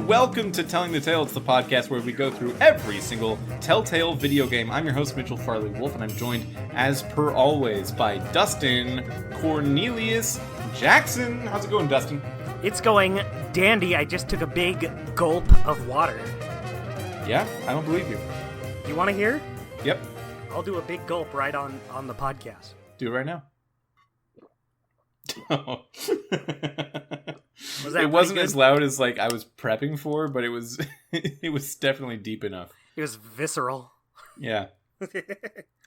welcome to Telling the Tale. It's the podcast where we go through every single Telltale video game. I'm your host, Mitchell Farley Wolf, and I'm joined, as per always, by Dustin Cornelius Jackson. How's it going, Dustin? It's going dandy. I just took a big gulp of water. Yeah, I don't believe you. You want to hear? Yep. I'll do a big gulp right on the podcast. Do it right now. It wasn't as loud as like I was prepping for, but it was it was definitely deep enough. It was visceral. Yeah.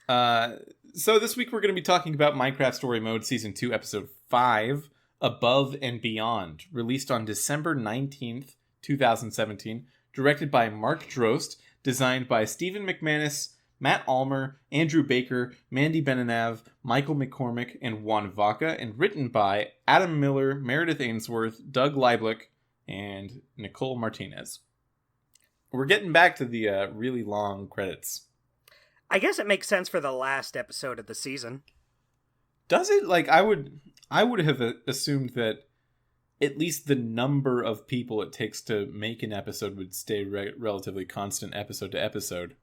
So this week we're going to be talking about Minecraft Story Mode Season 2, Episode 5, Above and Beyond, released on December 19th, 2017, directed by Mark Drost, designed by Stephen McManus, Matt Almer, Andrew Baker, Mandy Beninav, Michael McCormick, and Juan Vaca, and written by Adam Miller, Meredith Ainsworth, Doug Lieblich, and Nicole Martinez. We're getting back to the really long credits. I guess it makes sense for the last episode of the season. Does it? Like, I would have assumed that at least the number of people it takes to make an episode would stay relatively constant episode to episode.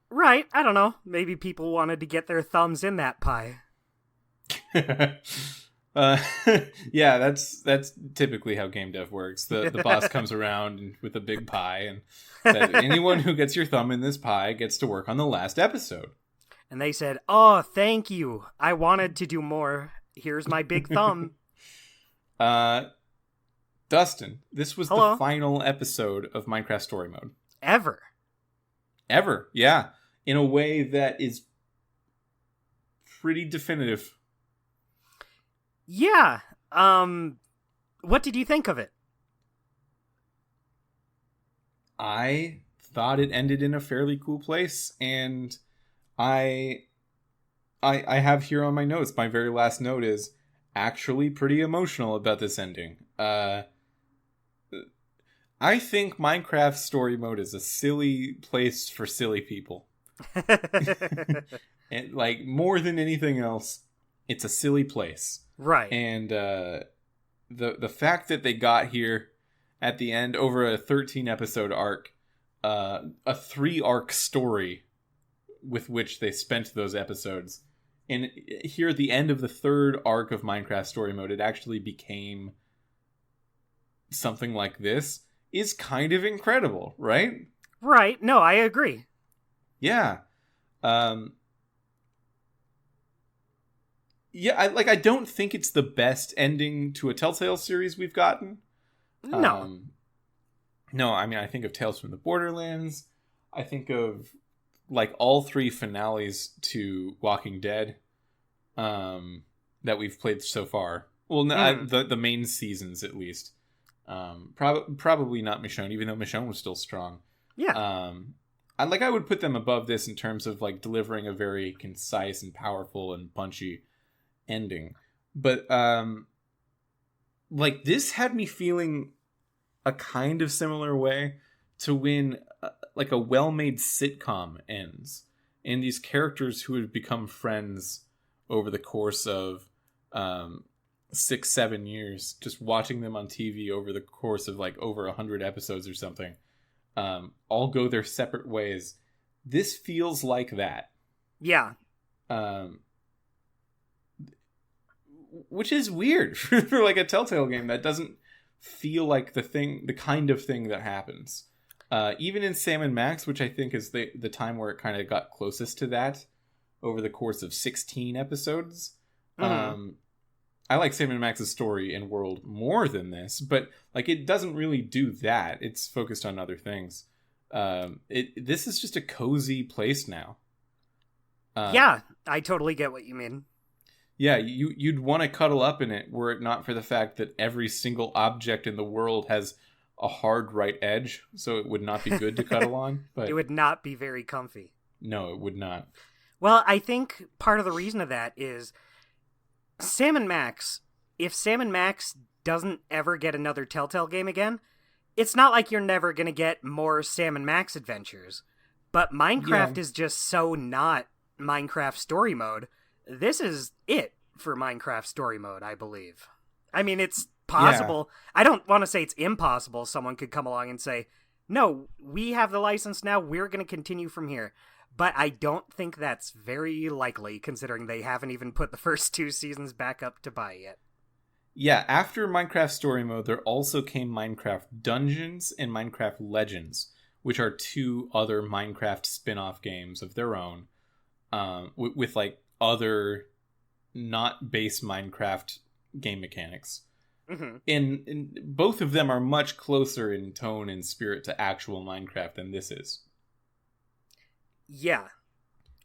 Right, I don't know. Maybe people wanted to get their thumbs in that pie. Yeah, that's typically how game dev works. The boss comes around with a big pie and says, anyone who gets your thumb in this pie gets to work on the last episode. And they said, oh, thank you. I wanted to do more. Here's my big thumb. Dustin, this was Hello? The final episode of Minecraft Story Mode. Ever, yeah. In a way that is pretty definitive. Yeah. What did you think of it? I thought it ended in a fairly cool place, and I have here on my notes, my very last note is actually pretty emotional about this ending. I think Minecraft Story Mode is a silly place for silly people. And, like, more than anything else, it's a silly place. Right. And the fact that they got here at the end over a 13-episode arc, a 3-arc story with which they spent those episodes, and here at the end of the 3rd arc of Minecraft Story Mode, it actually became something like this, is kind of incredible, right? Right. No, I agree. Yeah. Yeah, I don't think it's the best ending to a Telltale series we've gotten. No. No, I mean, I think of Tales from the Borderlands. I think of, like, all 3 finales to Walking Dead that we've played so far. Well, the main seasons, at least. Probably not Michonne, even though Michonne was still strong. Yeah. I would put them above this in terms of, like, delivering a very concise and powerful and punchy ending. But like, this had me feeling a kind of similar way to when like a well-made sitcom ends, and these characters who had become friends over the course of 6-7 years, just watching them on TV over the course of like over 100 episodes or something, all go their separate ways. This feels like that. Yeah. Which is weird for like a Telltale game that doesn't feel like the kind of thing that happens. Even in Sam & Max, which I think is the time where it kind of got closest to that over the course of 16 episodes. Mm-hmm. I like Sam & Max's story and world more than this, but like, it doesn't really do that. It's focused on other things. This is just a cozy place now. Yeah, I totally get what you mean. Yeah, you'd want to cuddle up in it were it not for the fact that every single object in the world has a hard right edge, so it would not be good to cuddle on. But it would not be very comfy. No, it would not. Well, I think part of the reason of that is Sam & Max. If Sam & Max doesn't ever get another Telltale game again, it's not like you're never going to get more Sam & Max adventures. But Minecraft is just so not Minecraft Story Mode. This is it for Minecraft Story Mode, I believe. I mean, it's possible. I don't want to say it's impossible. Someone could come along and say, no, we have the license now. We're going to continue from here. But I don't think that's very likely, considering they haven't even put the first 2 seasons back up to buy yet. Yeah, after Minecraft Story Mode, there also came Minecraft Dungeons and Minecraft Legends, which are 2 other Minecraft spin-off games of their own, with like other not base Minecraft game mechanics. Mm-hmm. And both of them are much closer in tone and spirit to actual Minecraft than this is. Yeah.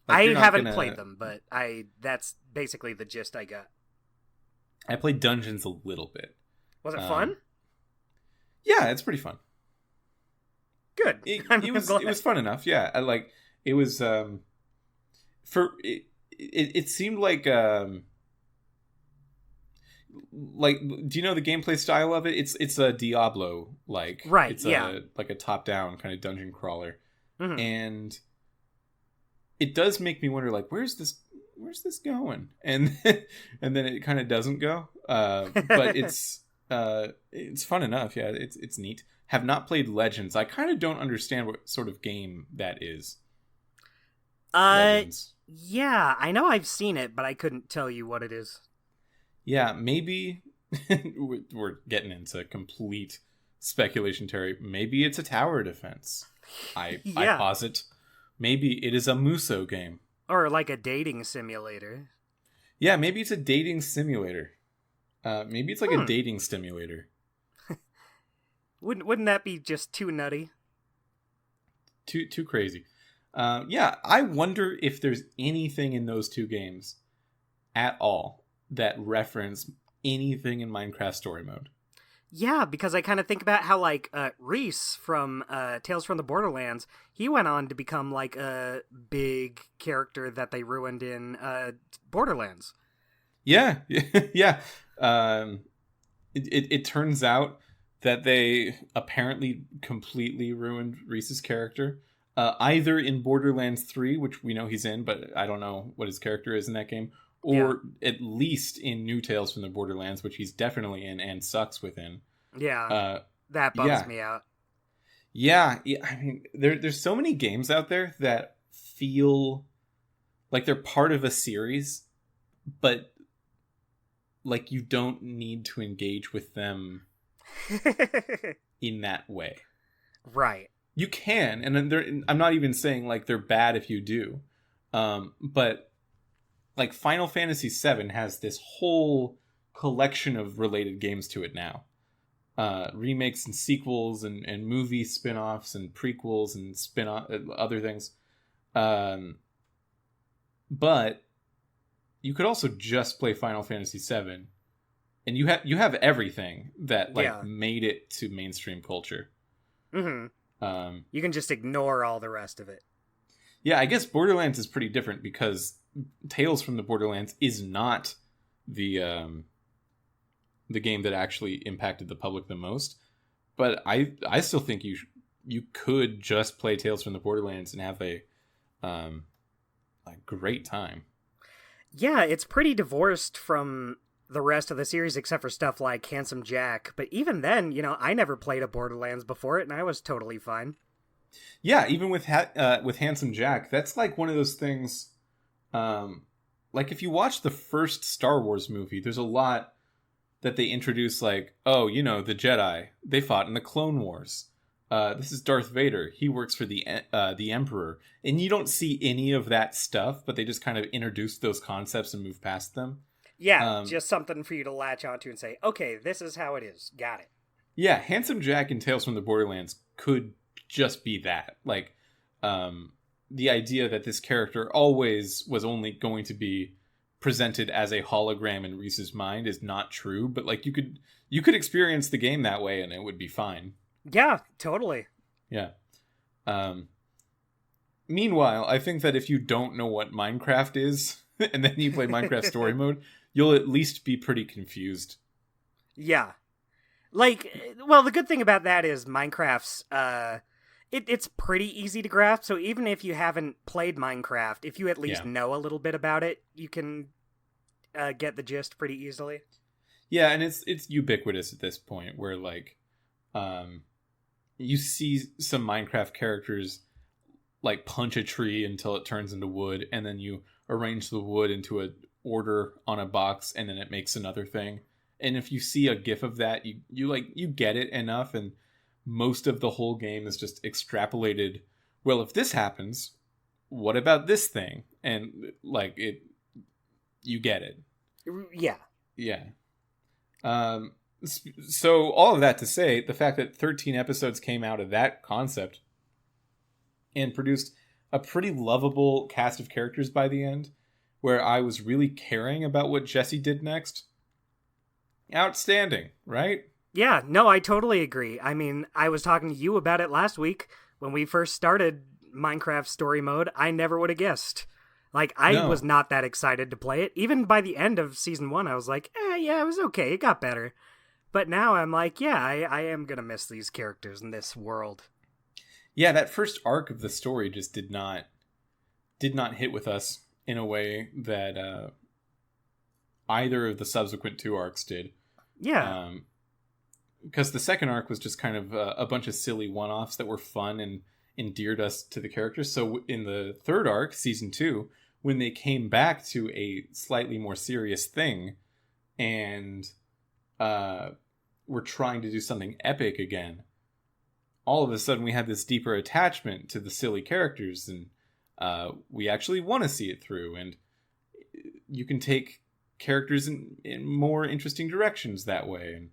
Like, I haven't played them, but that's basically the gist I got. I played Dungeons a little bit. Was it fun? Yeah, it's pretty fun. Good. It was fun enough. Yeah, it was it seemed like do you know the gameplay style of it? It's a Diablo like, right? It's like a top down kind of dungeon crawler, mm-hmm. and it does make me wonder, like, where's this going? And and then it kind of doesn't go. But it's fun enough. Yeah, it's neat. Have not played Legends. I kind of don't understand what sort of game that is. Legends. Yeah, I know I've seen it, but I couldn't tell you what it is. Yeah, maybe we're getting into complete speculation, Terry. Maybe it's a tower defense. I posit. Maybe it is a Muso game. Or like a dating simulator. Yeah, maybe it's a dating simulator. Maybe it's like a dating stimulator. Wouldn't that be just too nutty? Too crazy. Yeah, I wonder if there's anything in those 2 games at all that reference anything in Minecraft Story Mode. Yeah, because I kind of think about how, like, Reese from Tales from the Borderlands, he went on to become, like, a big character that they ruined in Borderlands. Yeah, yeah. It turns out that they apparently completely ruined Reese's character, either in Borderlands 3, which we know he's in, but I don't know what his character is in that game, or at least in New Tales from the Borderlands, which he's definitely in and sucks within. Yeah, that bums me out. Yeah, I mean, there's so many games out there that feel like they're part of a series, but like you don't need to engage with them in that way. Right. You can, and I'm not even saying like they're bad if you do, but like Final Fantasy VII has this whole collection of related games to it now. Remakes and sequels and movie spin-offs and prequels and spin-off other things. But you could also just play Final Fantasy VII, and you have everything that made it to mainstream culture. Mm-hmm. You can just ignore all the rest of it. Yeah, I guess Borderlands is pretty different because Tales from the Borderlands is not the game that actually impacted the public the most. But I still think you could just play Tales from the Borderlands and have a great time. Yeah, it's pretty divorced from the rest of the series except for stuff like Handsome Jack. But even then, I never played a Borderlands before it, and I was totally fine. Yeah, even with Handsome Jack, that's like one of those things. Like if you watch the first Star Wars movie, there's a lot that they introduce, like, oh, the Jedi, they fought in the Clone Wars. This is Darth Vader. He works for the Emperor. And you don't see any of that stuff, but they just kind of introduce those concepts and move past them. Yeah, just something for you to latch onto and say, okay, this is how it is. Got it. Yeah, Handsome Jack in Tales from the Borderlands could just be that. Like, the idea that this character always was only going to be presented as a hologram in Reese's mind is not true, but like you could experience the game that way and it would be fine. Yeah, totally. Yeah. Meanwhile, I think that if you don't know what Minecraft is and then you play Minecraft Story Mode, you'll at least be pretty confused. Yeah. Like, well, the good thing about that is Minecraft's it's pretty easy to grasp, so even if you haven't played Minecraft, if you at least know a little bit about it, you can get the gist pretty easily. Yeah, and it's ubiquitous at this point where like you see some Minecraft characters like punch a tree until it turns into wood, and then you arrange the wood into a order on a box, and then it makes another thing. And if you see a gif of that, you get it enough, and most of the whole game is just extrapolated. Well, if this happens, what about this thing? And like you get it. Yeah. Yeah. So all of that to say, the fact that 13 episodes came out of that concept and produced a pretty lovable cast of characters by the end, where I was really caring about what Jesse did next. Outstanding, right? Yeah, no, I totally agree. I mean, I was talking to you about it last week when we first started Minecraft Story Mode. I never would have guessed. Like, I was not that excited to play it. Even by the end of Season 1, I was like, yeah, it was okay. It got better. But now I'm like, yeah, I am going to miss these characters in this world. Yeah, that first arc of the story just did not hit with us in a way that either of the subsequent two arcs did. Yeah. Because the second arc was just kind of a bunch of silly one-offs that were fun and endeared us to the characters. So in the third arc, Season 2, when they came back to a slightly more serious thing and were trying to do something epic again, all of a sudden we had this deeper attachment to the silly characters, and we actually want to see it through, and you can take characters in more interesting directions that way.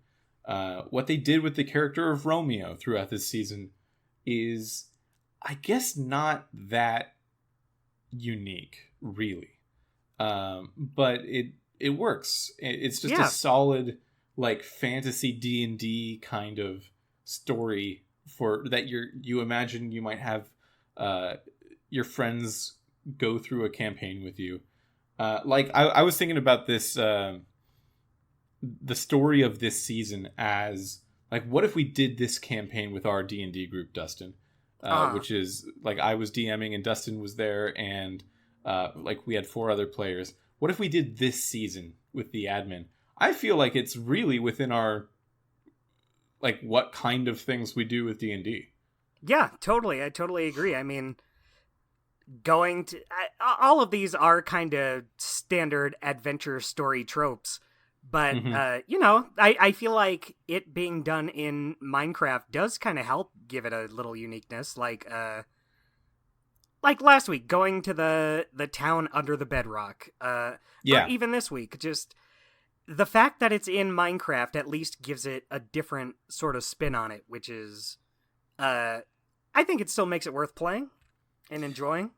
And what they did with the character of Romeo throughout this season is, I guess, not that unique, really. But it works. It's just a solid, like, fantasy D&D kind of story for that you imagine you might have your friends go through a campaign with you. Like I was thinking about this, the story of this season as like, what if we did this campaign with our D&D group, Dustin, which is like I was DMing and Dustin was there, and like we had 4 other players. What if we did this season with the admin? I feel like it's really within our, like, what kind of things we do with D&D. Yeah, totally. I totally agree. I mean, all of these are kind of standard adventure story tropes, but you know, I feel like it being done in Minecraft does kind of help give it a little uniqueness. Like last week, going to the town under the bedrock. Or even this week, just the fact that it's in Minecraft at least gives it a different sort of spin on it, which is, I think it still makes it worth playing and enjoying.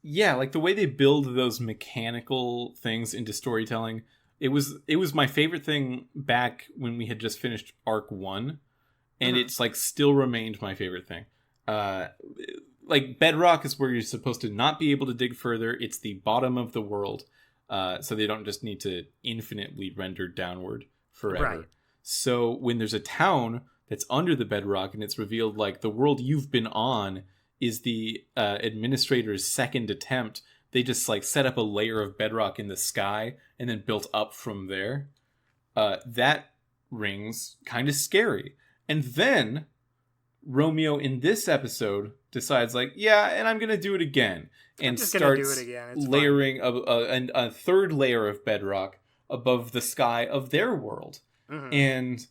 Yeah, like the way they build those mechanical things into storytelling, it was my favorite thing back when we had just finished Arc 1, and it's like still remained my favorite thing. Like Bedrock is where you're supposed to not be able to dig further. It's the bottom of the world. So they don't just need to infinitely render downward forever. Right. So when there's a town that's under the bedrock and it's revealed like the world you've been on is the administrator's second attempt, they just like set up a layer of bedrock in the sky and then built up from there. That rings kind of scary. And then Romeo in this episode decides like, yeah, and I'm going to do it again. And starts layering a third layer of bedrock above the sky of their world. And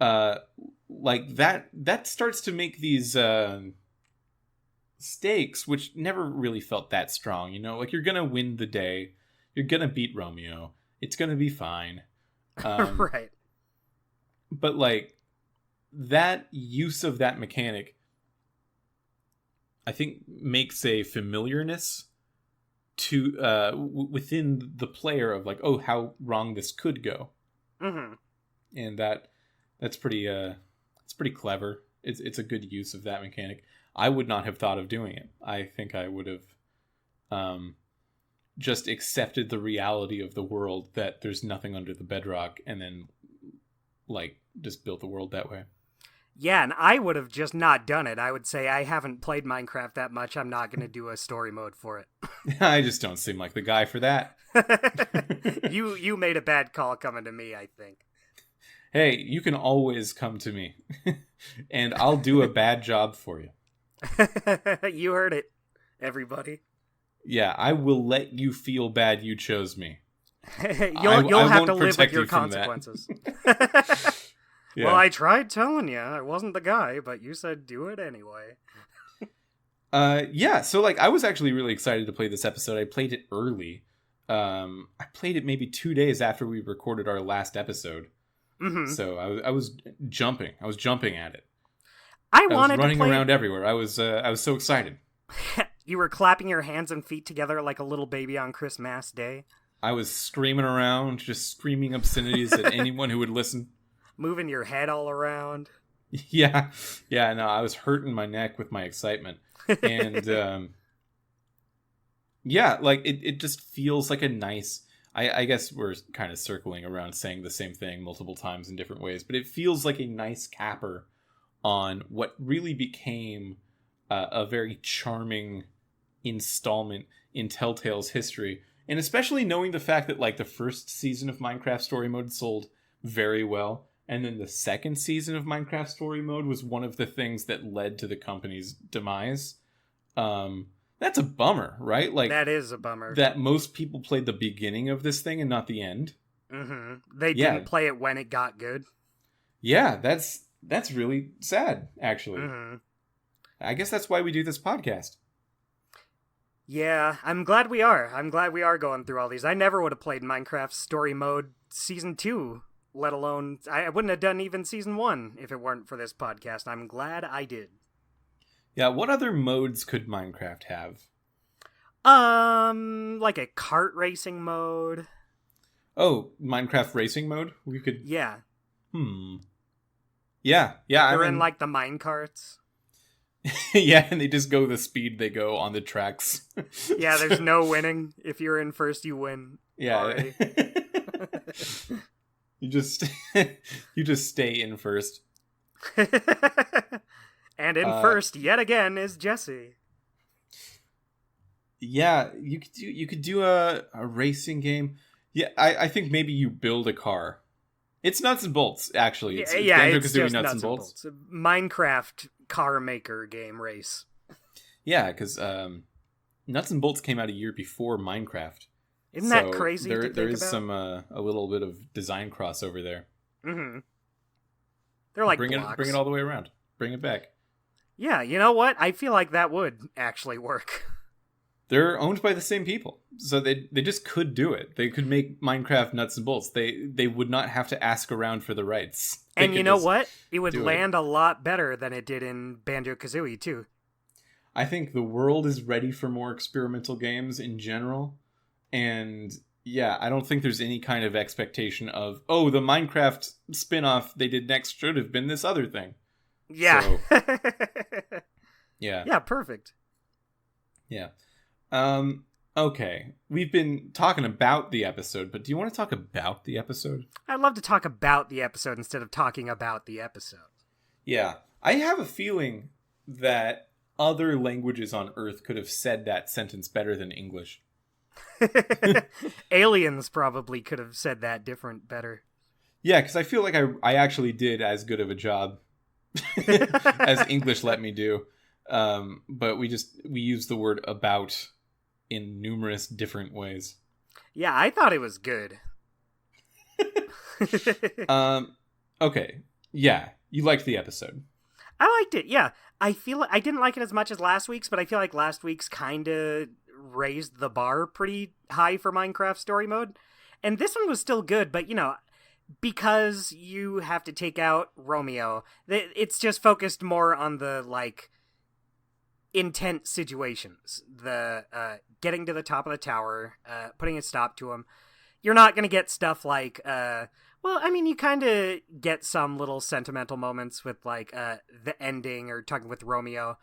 like that starts to make these stakes, which never really felt that strong, you know, like you're gonna win the day, you're gonna beat Romeo, it's gonna be fine. Right. But like that use of that mechanic, I think, makes a familiarness to within the player of like, oh, how wrong this could go. And that's pretty it's pretty clever. It's a good use of that mechanic. I would not have thought of doing it. I think I would have just accepted the reality of the world that there's nothing under the bedrock, and then like just built the world that way. Yeah, and I would have just not done it. I would say, I haven't played Minecraft that much. I'm not going to do a story mode for it. I just don't seem like the guy for that. You made a bad call coming to me, I think. hey, you can always come to me, and I'll do a bad job for you. You heard it, everybody. Yeah, I will let you feel bad you chose me. You'll have to won't live with protect your you from that. consequences. Yeah. Well, I tried telling you I wasn't the guy, but you said do it anyway. Yeah, so like I was actually really excited to play this episode. I played it early. I played it maybe 2 days after we recorded our last episode. Mm-hmm. So I was jumping. I was jumping at it. I was wanted running to play... around everywhere. I was so excited. You were clapping your hands and feet together like a little baby on Christmas Day. I was screaming around, just screaming obscenities at anyone who would listen. Moving your head all around. Yeah, no, I was hurting my neck with my excitement. And yeah, like it just feels like a nice... I guess we're kind of circling around saying the same thing multiple times in different ways, but it feels like a nice capper on what really became a very charming installment in Telltale's history. And especially knowing the fact that like the first season of Minecraft Story Mode sold very well, and then the second season of Minecraft Story Mode was one of the things that led to the company's demise. That's a bummer, right? Like that is a bummer. That most people played the beginning of this thing and not the end. Mm-hmm. They didn't play it when it got good. Yeah, that's really sad, actually. Mm-hmm. I guess that's why we do this podcast. Yeah, I'm glad we are. I'm glad we are going through all these. I never would have played Minecraft Story Mode Season 2, let alone... I wouldn't have done even Season 1 if it weren't for this podcast. I'm glad I did. Yeah, what other modes could Minecraft have? Like a kart racing mode. Oh, Minecraft racing mode? We could... Yeah. Yeah. They're in, like, the minecarts. Yeah, and they just go the speed they go on the tracks. Yeah, there's no winning. If you're in first, you win. Yeah. You just stay in first. And in first, yet again, is Jesse. Yeah, you could do a racing game. Yeah, I think maybe you build a car. It's nuts and bolts, actually. It's Banjo-Kazooie just nuts and bolts. Minecraft car maker game race. Yeah, because Nuts and Bolts came out a year before Minecraft. Isn't that crazy? There is some a little bit of design crossover there. Mm-hmm. They're like bring blocks. it all the way around. Bring it back. Yeah, you know what? I feel like that would actually work. They're owned by the same people, so they just could do it. They could make Minecraft Nuts and Bolts. They would not have to ask around for the rights. And you know what? It would land a lot better than it did in Banjo-Kazooie, too. I think the world is ready for more experimental games in general. And yeah, I don't think there's any kind of expectation of, oh, the Minecraft spin-off they did next should have been this other thing. Yeah. So, yeah. Yeah, perfect. Yeah. Okay. We've been talking about the episode, but do you want to talk about the episode? I'd love to talk about the episode instead of talking about the episode. Yeah. I have a feeling that other languages on Earth could have said that sentence better than English. Aliens probably could have said that better. Yeah, because I feel like I actually did as good of a job as English let me do. But we use the word about in numerous different ways. Yeah, I thought it was good. Okay. Yeah, you liked the episode. I liked it, yeah. I didn't like it as much as last week's, but I feel like last week's kind of raised the bar pretty high for Minecraft Story Mode. And this one was still good, but, you know, because you have to take out Romeo, it's just focused more on the, like, intense situations. The getting to the top of the tower, putting a stop to him. You're not going to get stuff like... well, I mean, you kind of get some little sentimental moments with, like, the ending or talking with Romeo.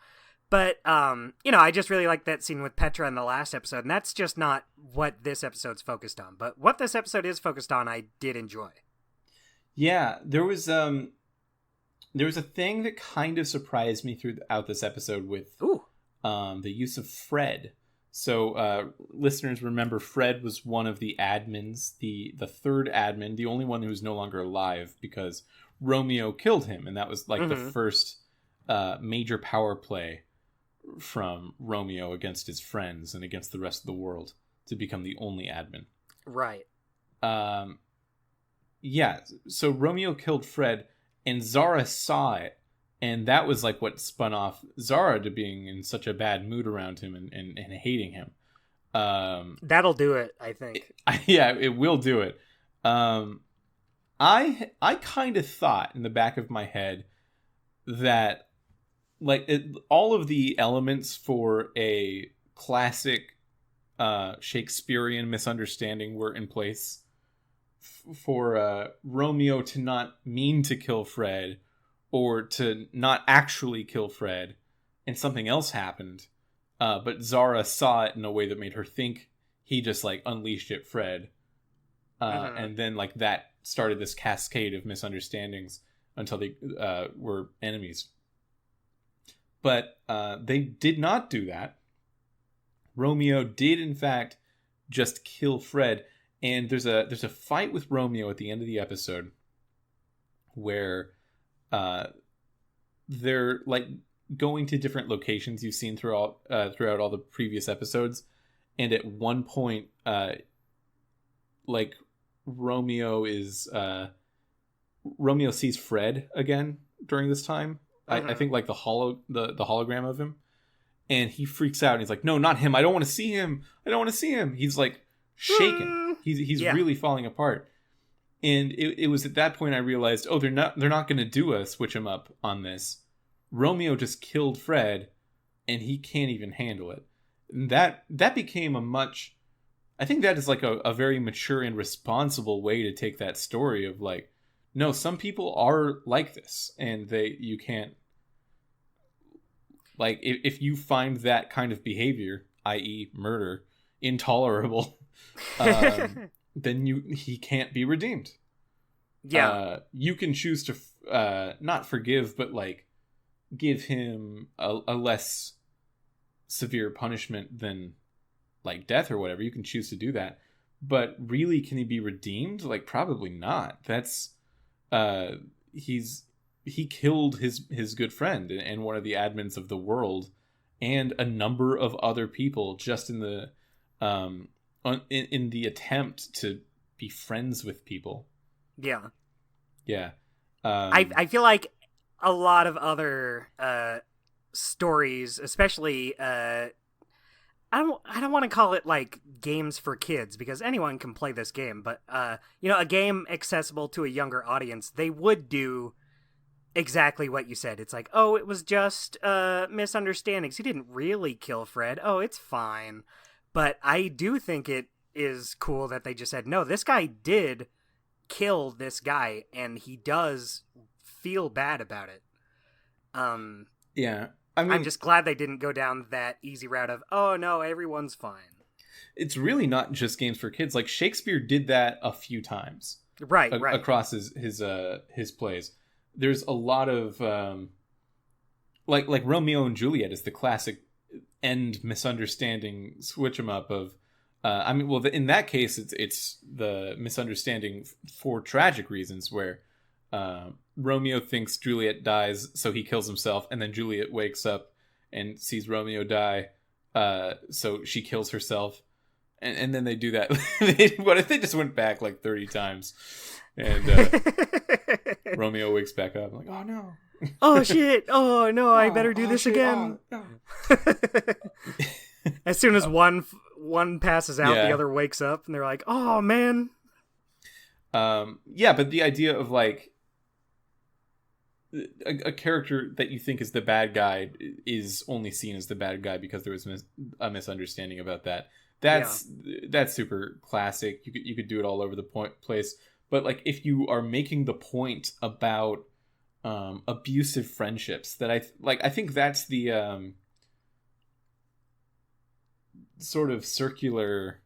But, you know, I just really like that scene with Petra in the last episode, and that's just not what this episode's focused on. But what this episode is focused on, I did enjoy. Yeah, there was a thing that kind of surprised me throughout this episode with the use of Fred. So, listeners, remember Fred was one of the admins, the third admin, the only one who's no longer alive because Romeo killed him, and that was like the first major power play from Romeo against his friends and against the rest of the world to become the only admin. Right. Yeah, so Romeo killed Fred, and Zara saw it, and that was like what spun off Zara to being in such a bad mood around him and hating him. That'll do it, I think. Yeah, it will do it. I kind of thought in the back of my head that like all of the elements for a classic Shakespearean misunderstanding were in place for Romeo to not mean to kill Fred or to not actually kill Fred, and something else happened. But Zara saw it in a way that made her think he just like unleashed at Fred. And then like that started this cascade of misunderstandings until they were enemies. But they did not do that. Romeo did in fact just kill Fred, and there's a fight with Romeo at the end of the episode where they're like going to different locations you've seen throughout all the previous episodes, and at one point like Romeo sees Fred again during this time. I think like the hologram of him, and he freaks out and he's like, no, not him, I don't want to see him, he's like shaken. He's really falling apart. And it was at that point I realized, they're not going to do a switch him up on this. Romeo just killed Fred, and he can't even handle it. And that became I think that is like a very mature and responsible way to take that story of like, no, some people are like this, and you can't, like, if you find that kind of behavior, i.e. murder, intolerable, then he can't be redeemed. Yeah. You can choose to not forgive, but like give him a less severe punishment than like death or whatever. You can choose to do that, but really, can he be redeemed? Like, probably not. That's he killed his good friend and one of the admins of the world, and a number of other people just in the in the attempt to be friends with people. Yeah. I feel like a lot of other stories, especially I don't want to call it like games for kids, because anyone can play this game, but a game accessible to a younger audience, they would do exactly what you said. It's like, oh, it was just misunderstandings. He didn't really kill Fred. Oh, it's fine. But I do think it is cool that they just said, no, this guy did kill this guy, and he does feel bad about it. Yeah. I mean, I'm just glad they didn't go down that easy route of, oh no, everyone's fine. It's really not just games for kids. Like, Shakespeare did that a few times. Right. Across his plays. There's a lot of like Romeo and Juliet is the classic end misunderstanding switch 'em up of in that case it's the misunderstanding for tragic reasons where Romeo thinks Juliet dies, so he kills himself, and then Juliet wakes up and sees Romeo die, so she kills herself, and then they do that. What if they just went back like 30 times, and Romeo wakes back up like, oh no, oh shit, oh no, I better do this again. Oh, no. As soon as one passes out, the other wakes up, and they're like, oh man. But the idea of like a character that you think is the bad guy is only seen as the bad guy because there was a misunderstanding about that. That's super classic. You could do it all over the place. But like, if you are making the point about abusive friendships, that I think that's the sort of circular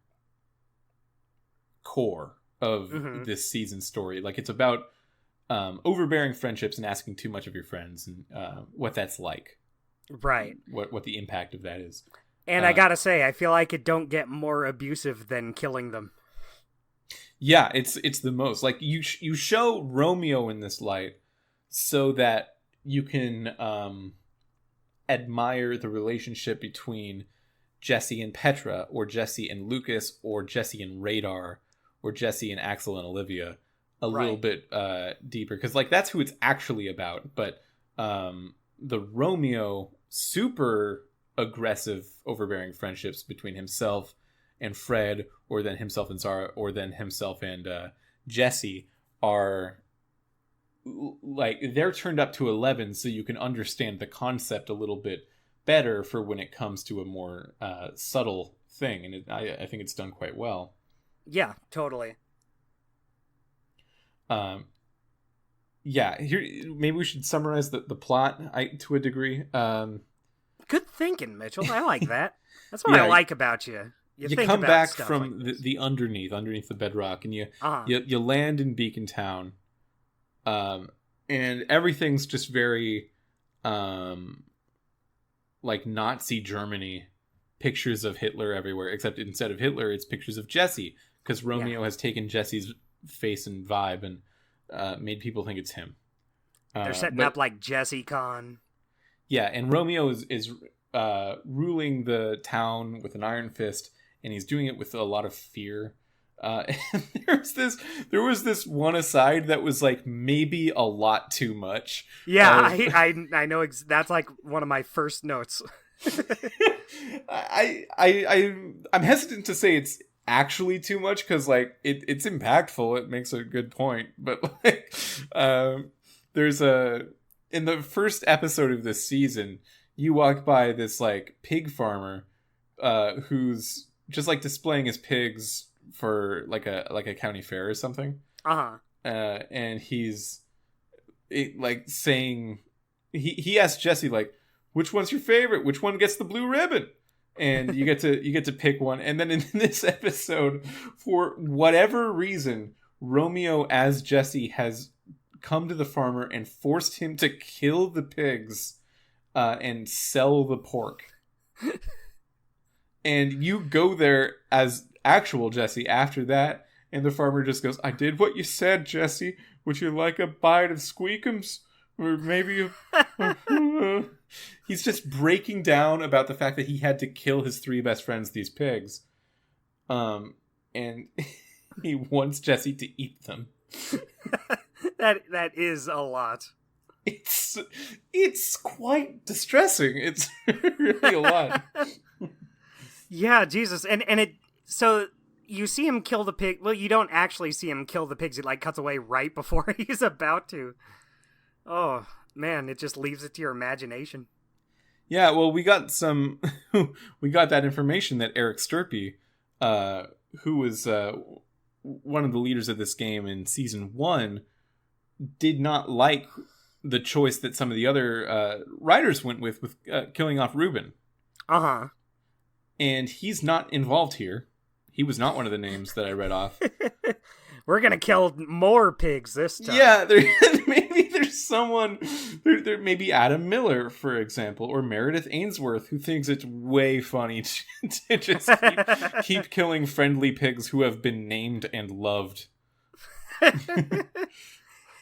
core of this season story. Like, it's about overbearing friendships and asking too much of your friends, and what that's like, right? What the impact of that is. And I gotta say, I feel like it don't get more abusive than killing them. Yeah, it's the most. Like, you show Romeo in this light so that you can admire the relationship between Jesse and Petra, or Jesse and Lucas, or Jesse and Radar, or Jesse and Axel and Olivia a little bit deeper. Because, like, that's who it's actually about. But the Romeo, super aggressive, overbearing friendships between himself and Fred, or then himself and Zara, or then himself and Jesse, are like, they're turned up to 11 so you can understand the concept a little bit better for when it comes to a more subtle thing. And I think it's done quite well. Yeah, totally. Yeah, here, maybe we should summarize the plot to a degree. Good thinking, Mitchell. I like that. That's what I like about you. You think come about back stuff from like the underneath the bedrock, and you land in Beacon Town, and everything's just very like Nazi Germany, pictures of Hitler everywhere, except instead of Hitler, it's pictures of Jesse, because Romeo has taken Jesse's face and vibe and made people think it's him. They're setting up like Jesse Con. Yeah, and Romeo is ruling the town with an iron fist, and he's doing it with a lot of fear. And there was this one aside that was like maybe a lot too much. Yeah, I know. That's like one of my first notes. I'm hesitant to say it's actually too much, because like it's impactful. It makes a good point, but like there's in the first episode of this season, you walk by this like pig farmer who's just like displaying his pigs for like a county fair or something. And he's like saying, he asks Jesse like, which one's your favorite? Which one gets the blue ribbon? And you get to pick one. And then in this episode, for whatever reason, Romeo as Jesse has come to the farmer and forced him to kill the pigs and sell the pork. And you go there as actual Jesse after that, and the farmer just goes, I did what you said, Jesse. Would you like a bite of Squeakums? Or maybe he's just breaking down about the fact that he had to kill his three best friends, these pigs. And he wants Jesse to eat them. That is a lot. It's quite distressing. It's really a lot. Yeah, Jesus. And it, so you see him kill the pig. Well, you don't actually see him kill the pigs. It like cuts away right before he's about to. Oh, man, it just leaves it to your imagination. Yeah, well, we got that information that Eric Sturpey, who was one of the leaders of this game in season 1, did not like the choice that some of the other writers went with killing off Ruben. And he's not involved here. He was not one of the names that I read off. We're gonna kill more pigs this time. Yeah, maybe there's someone, there maybe Adam Miller, for example, or Meredith Ainsworth, who thinks it's way funny to just keep killing friendly pigs who have been named and loved.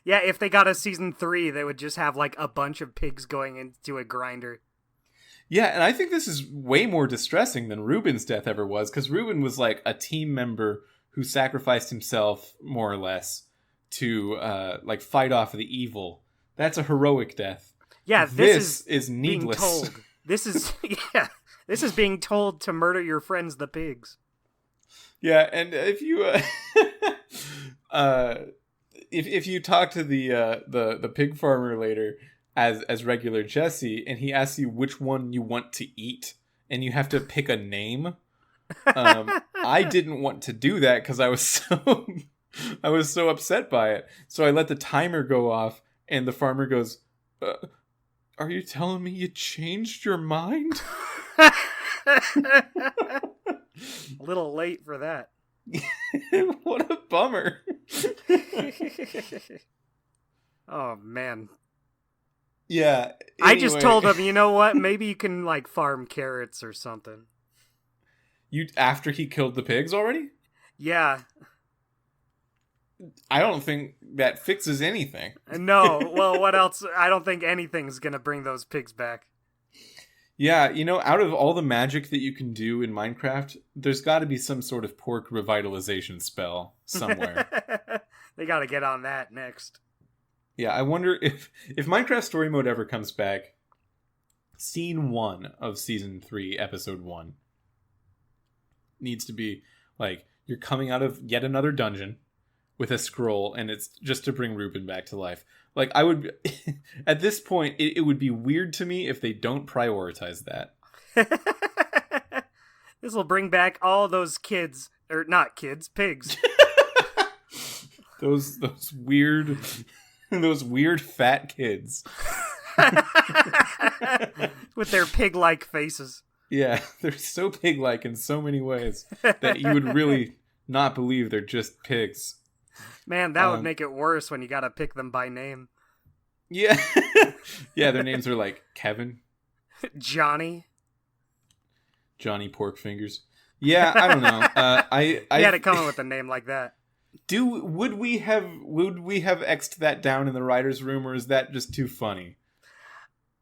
Yeah, if they got a season 3, they would just have like a bunch of pigs going into a grinder. Yeah, and I think this is way more distressing than Ruben's death ever was, because Ruben was like a team member who sacrificed himself, more or less, to like fight off the evil. That's a heroic death. Yeah, this is needless. Being told. This is being told to murder your friends, the pigs. Yeah, and if you if you talk to the pig farmer later as regular Jesse, and he asks you which one you want to eat, and you have to pick a name. I didn't want to do that because I was so upset by it. So I let the timer go off, and the farmer goes, "Are you telling me you changed your mind?" A little late for that. What a bummer. Oh man. Yeah. Anyway. I just told him, you know what? Maybe you can like farm carrots or something. After he killed the pigs already? Yeah. I don't think that fixes anything. No. Well, what else? I don't think anything's gonna bring those pigs back. Yeah, out of all the magic that you can do in Minecraft, there's got to be some sort of pork revitalization spell somewhere. They gotta get on that next. Yeah, I wonder if Minecraft Story Mode ever comes back, Scene 1 of Season 3, Episode 1 needs to be, like, you're coming out of yet another dungeon with a scroll, and it's just to bring Ruben back to life. Like, I would... at this point, it would be weird to me if they don't prioritize that. This will bring back all those kids. Or, not kids, pigs. Those weird... those weird fat kids. With their pig-like faces. Yeah, they're so pig-like in so many ways that you would really not believe they're just pigs. Man, that would make it worse when you gotta pick them by name. Yeah. Yeah, their names are like Kevin. Johnny Pork Fingers. Yeah, I don't know. I had to come up with a name like that. Would we have X'd that down in the writer's room, or is that just too funny?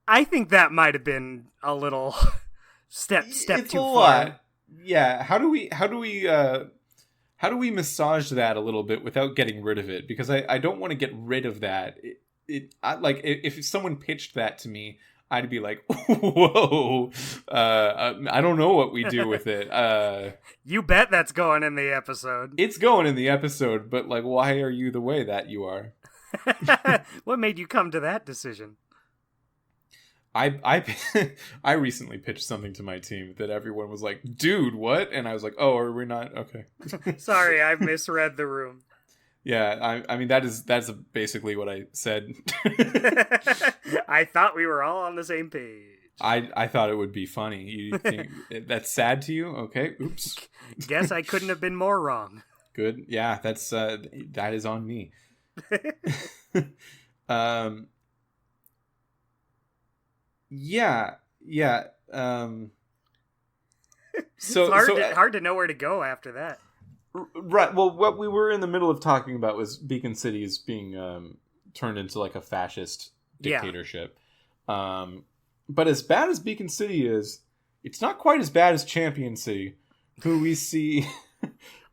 I think that might have been a little step It's too a far. lot. Yeah, how do we massage that a little bit without getting rid of it? Because I don't want to get rid of that. If someone pitched that to me, I'd be like, whoa, I don't know what we do with it. You bet that's going in the episode. It's going in the episode, but like, why are you the way that you are? What made you come to that decision? I recently pitched something to my team that everyone was like, dude, what? And I was like, oh, are we not? Okay. Sorry, I misread the room. Yeah, I mean, that's basically what I said. I thought we were all on the same page. I thought it would be funny. You think that's sad to you? Okay, oops. Guess I couldn't have been more wrong. Good. Yeah, that is on me. Yeah. So It's hard to know where to go after that. Right. Well, what we were in the middle of talking about was Beacon City is being turned into like a fascist dictatorship. Yeah. But as bad as Beacon City is, it's not quite as bad as Champion City, who we see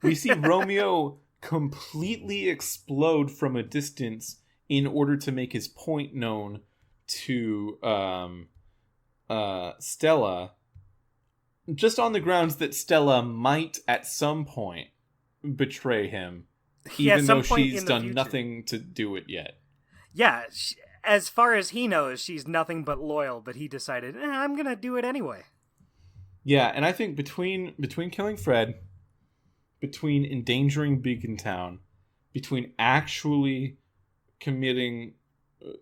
Romeo completely explode from a distance in order to make his point known to Stella, just on the grounds that Stella might at some point betray him, even though she's done nothing to do it yet. Yeah, as far as he knows, she's nothing but loyal, but he decided, I'm gonna do it anyway. Yeah, and I think between killing Fred, between endangering Beacon Town, between actually committing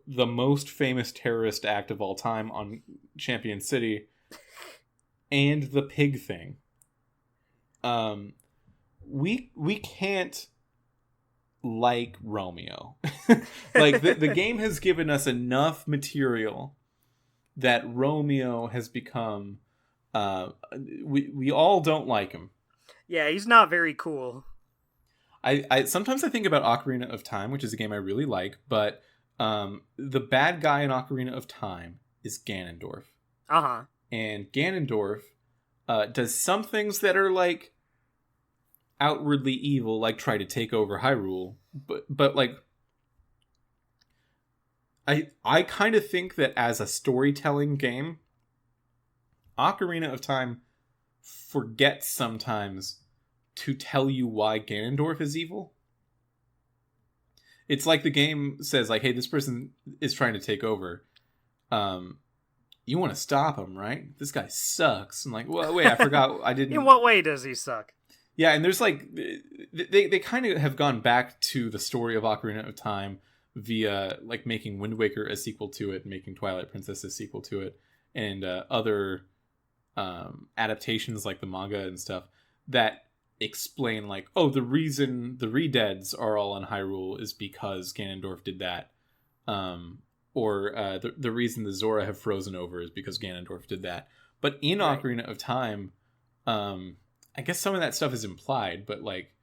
the most famous terrorist act of all time on Champion City, and the pig thing, we can't like Romeo. Like the game has given us enough material that Romeo has become we all don't like him. Yeah, he's not very cool. I sometimes I think about Ocarina of Time, which is a game I really like, but the bad guy in Ocarina of Time is Ganondorf. Uh-huh. And Ganondorf does some things that are like outwardly evil, like try to take over Hyrule, but like I kind of think that as a storytelling game, Ocarina of Time forgets sometimes to tell you why Ganondorf is evil. It's like the game says, like, hey, this person is trying to take over. You want to stop him, right? This guy sucks. I'm like, well, wait, I forgot. I didn't. In what way does he suck? Yeah, and there's like, they kind of have gone back to the story of Ocarina of Time via like making Wind Waker a sequel to it, making Twilight Princess a sequel to it, and other adaptations like the manga and stuff that explain like, oh, the reason the Redeads are all on Hyrule is because Ganondorf did that, or the reason the Zora have frozen over is because Ganondorf did that. But in Ocarina of Time, I guess some of that stuff is implied, but like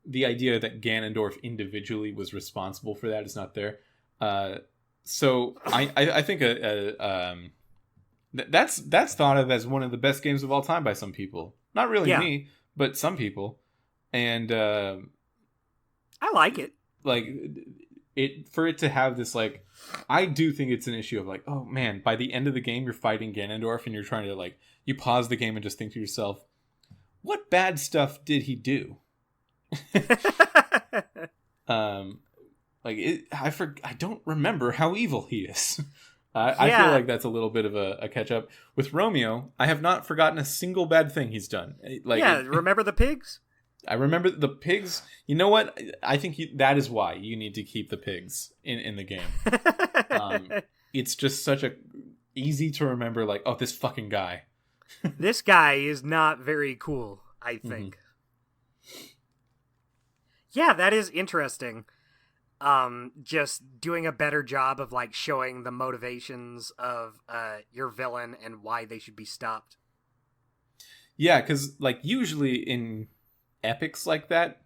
the idea that Ganondorf individually was responsible for that is not there. So I think that's thought of as one of the best games of all time by some people. Not really Yeah. me, but some people. And I like it. like it for it to have this like, I do think it's an issue of like, oh man, by the end of the game you're fighting Ganondorf and you're trying to like, you pause the game and just think to yourself, what bad stuff did he do? I don't remember how evil he is. I feel like that's a little bit of a catch up with Romeo. I have not forgotten a single bad thing he's done. Remember the pigs? I remember the pigs. You know what? I think that is why you need to keep the pigs in the game. It's just such a easy to remember. Like, oh, this fucking guy. This guy is not very cool, I think. Mm-hmm. Yeah, that is interesting. Just doing a better job of like showing the motivations of your villain and why they should be stopped. Yeah, because like usually in epics like that,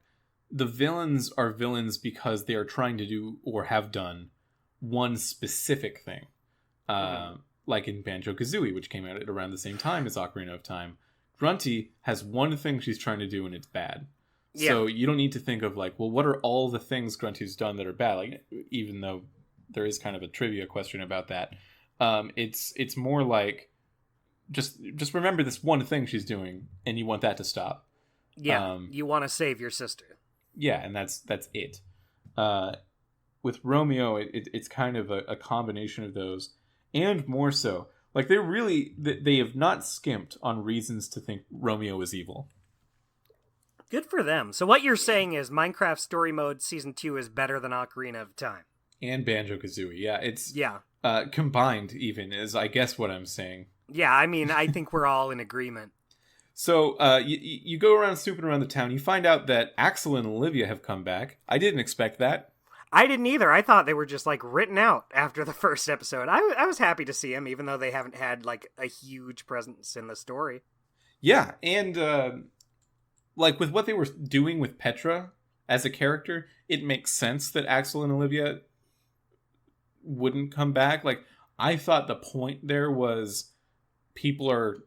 the villains are villains because they are trying to do or have done one specific thing. Like in Banjo-Kazooie, which came out at around the same time as Ocarina of Time. Grunty has one thing she's trying to do and it's bad. Yeah. So you don't need to think of like, well, what are all the things Grunty's done that are bad? Like, even though there is kind of a trivia question about that, it's more like just remember this one thing she's doing, and you want that to stop. Yeah, you want to save your sister. Yeah, and that's it. With Romeo, it's kind of a combination of those, and more so. Like they have not skimped on reasons to think Romeo is evil. Good for them. So what you're saying is Minecraft Story Mode Season 2 is better than Ocarina of Time. And Banjo-Kazooie. Yeah, it's combined even is, I guess, what I'm saying. Yeah, I mean, I think we're all in agreement. So you go around snooping around the town. You find out that Axel and Olivia have come back. I didn't expect that. I didn't either. I thought they were just, like, written out after the first episode. I was happy to see them, even though they haven't had, like, a huge presence in the story. Yeah, and like with what they were doing with Petra as a character, it makes sense that Axel and Olivia wouldn't come back. Like, I thought the point there was people are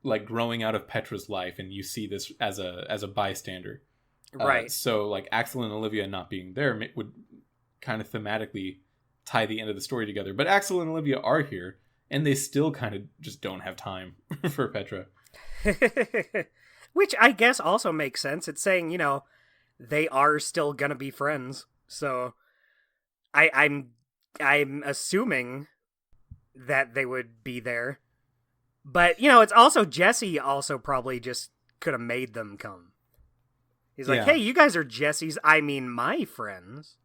like growing out of Petra's life, and you see this as a bystander, right? So like Axel and Olivia not being there would kind of thematically tie the end of the story together. But Axel and Olivia are here, and they still kind of just don't have time for Petra. Which I guess also makes sense. It's saying, you know, they are still gonna be friends. So I'm assuming that they would be there. But, you know, it's also Jesse also probably just could have made them come. He's like, hey, you guys are Jesse's, my friends.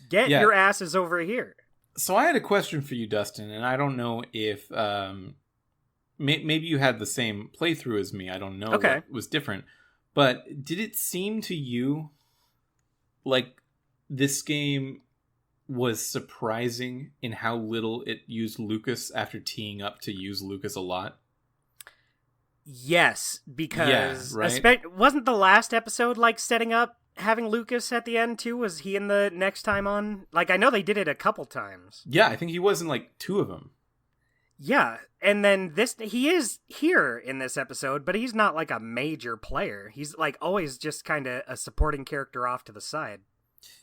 Get your asses over here. So I had a question for you, Dustin, and I don't know if maybe you had the same playthrough as me. I don't know what was different. But did it seem to you like this game was surprising in how little it used Lucas after teeing up to use Lucas a lot? Yes, because wasn't the last episode like setting up having Lucas at the end too? Was he in the next time on? Like, I know they did it a couple times. Yeah, I think he was in like 2 of them. Yeah, and then he is here in this episode, but he's not like a major player. He's like always just kind of a supporting character off to the side.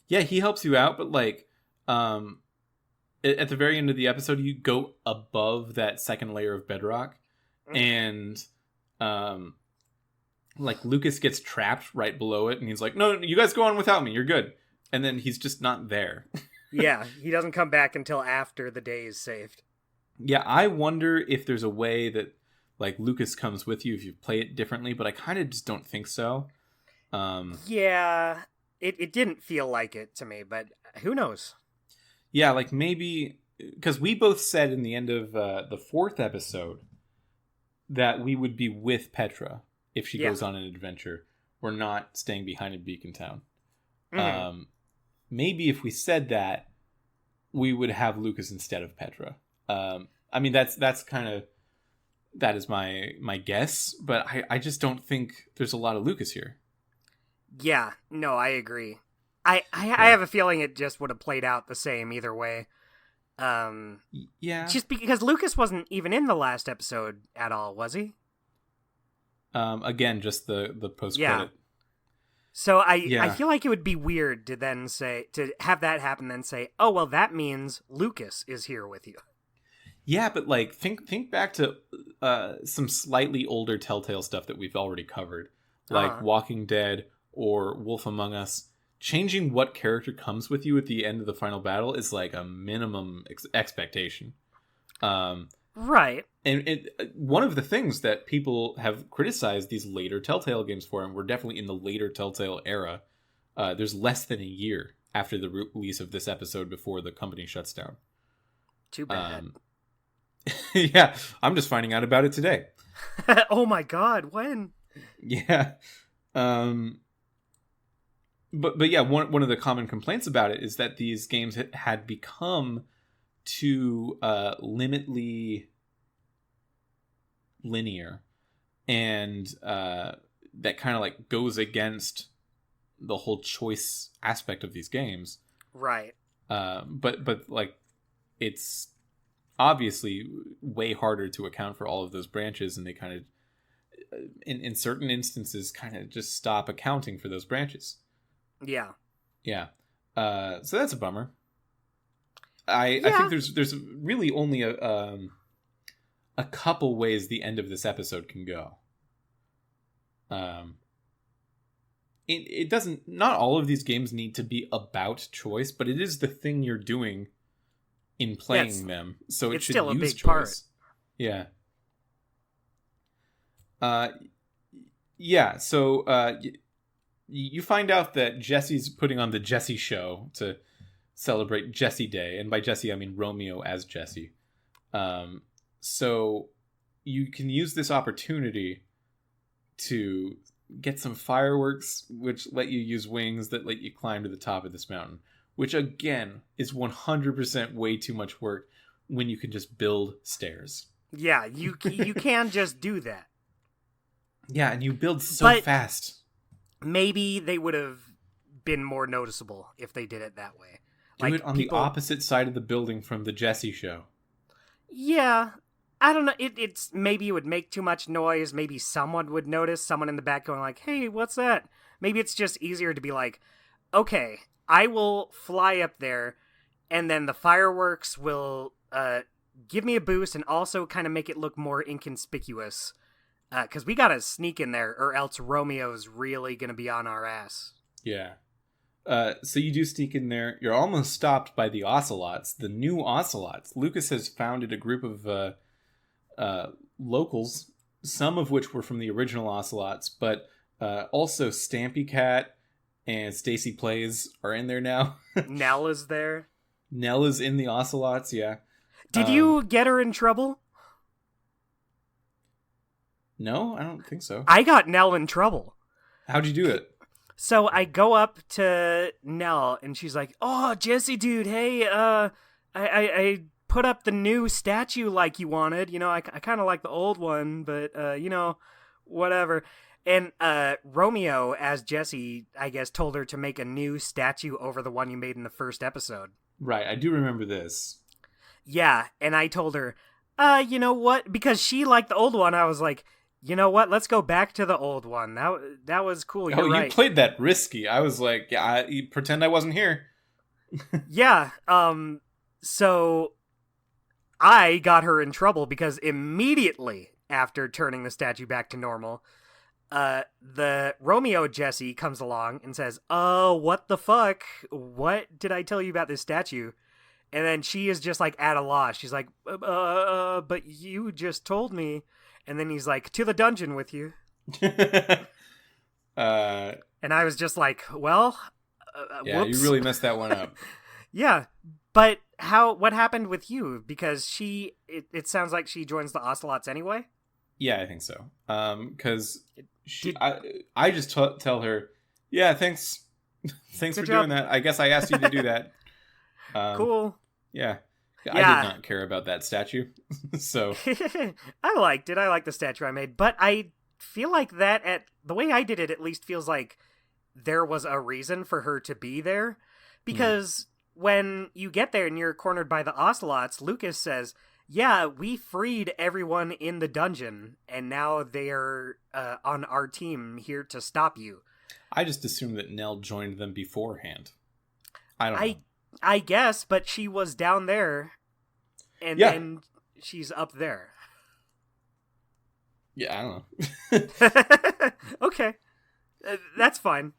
Yeah, he helps you out, but like at the very end of the episode, you go above that second layer of bedrock, and like Lucas gets trapped right below it, and he's like, no, you guys go on without me, you're good. And then he's just not there. Yeah, he doesn't come back until after the day is saved. Yeah, I wonder if there's a way that like Lucas comes with you if you play it differently, but I kind of just don't think so. Yeah, it didn't feel like it to me, but who knows? Yeah, like maybe because we both said in the end of the 4th episode that we would be with Petra if she goes on an adventure. We're not staying behind in Beacon Town. Mm-hmm. Maybe if we said that, we would have Lucas instead of Petra. I mean, that's kind of That is my guess, but I just don't think there's a lot of Lucas here. Yeah, no, I agree. I Yeah. have a feeling it just would have played out the same either way. Yeah. Just because Lucas wasn't even in the last episode at all, was he? Again, just the post Yeah. credit. So I feel like it would be weird to then say, to have that happen, then say, oh well, that means Lucas is here with you. Yeah, but like think back to some slightly older Telltale stuff that we've already covered, like Walking Dead or Wolf Among Us. Changing what character comes with you at the end of the final battle is like a minimum expectation. Right. And one of the things that people have criticized these later Telltale games for, and we're definitely in the later Telltale era, there's less than a year after the release of this episode before the company shuts down. Too bad. Yeah, I'm just finding out about it today. Oh my god, when? Yeah. But yeah, one of the common complaints about it is that these games had become too limitly linear, and that kind of like goes against the whole choice aspect of these games. Right. But like it's obviously way harder to account for all of those branches, and they kind of in certain instances kind of just stop accounting for those branches. Yeah. So that's a bummer. I think there's really only a couple ways the end of this episode can go. It doesn't. Not all of these games need to be about choice, but it is the thing you're doing in playing them, so it should still use a big choice. Part. Yeah. Yeah. So you find out that Jesse's putting on the Jesse show to celebrate Jesse Day, and by Jesse I mean Romeo as Jesse. So you can use this opportunity to get some fireworks, which let you use wings that let you climb to the top of this mountain, which again is 100% way too much work when you can just build stairs. Yeah, you can just do that. Yeah, and you build so fast. Maybe they would have been more noticeable if they did it that way. Do it on the opposite side of the building from the Jesse show. Yeah. I don't know. It's maybe it would make too much noise. Maybe someone would notice, someone in the back going like, hey, what's that? Maybe it's just easier to be like, okay, I will fly up there, and then the fireworks will give me a boost and also kind of make it look more inconspicuous. Because we gotta sneak in there, or else Romeo's really gonna be on our ass. Yeah. So you do sneak in there. You're almost stopped by the Ocelots, the new Ocelots. Lucas has founded a group of locals, some of which were from the original Ocelots, but also Stampy Cat and Stacy Plays are in there now. Nell is there. Nell is in the Ocelots, yeah. Did you get her in trouble? No, I don't think so. I got Nell in trouble. How'd you do it? So I go up to Nell, and she's like, "Oh, Jesse, dude, hey, I put up the new statue like you wanted. You know, I kind of like the old one, but you know, whatever." And Romeo, as Jesse, I guess, told her to make a new statue over the one you made in the first episode. Right, I do remember this. Yeah, and I told her, you know what? Because she liked the old one, I was like, you know what? Let's go back to the old one. That was cool. You're right. You played that risky. I was like, yeah, pretend I wasn't here. Yeah. So I got her in trouble because immediately after turning the statue back to normal, the Romeo Jesse comes along and says, "Oh, what the fuck? What did I tell you about this statue?" And then she is just like at a loss. She's like, but you just told me. And then he's like, to the dungeon with you. And I was just like, well, yeah, whoops. You really messed that one up. Yeah, but what happened with you? Because it sounds like she joins the Ocelots anyway. Yeah, I think so. Because I just tell her, yeah, thanks for doing that. I guess I asked you to do that. Cool. Yeah. I did Yeah. not care about that statue. So I liked it. I like the statue I made, but I feel like the way I did it at least feels like there was a reason for her to be there, because when you get there and you're cornered by the ocelots, Lucas says, "Yeah, we freed everyone in the dungeon, and now they're on our team here to stop you." I just assumed that Nell joined them beforehand. I don't know. I guess, but she was down there, and Yeah. then she's up there. Yeah, I don't know. Okay. That's fine.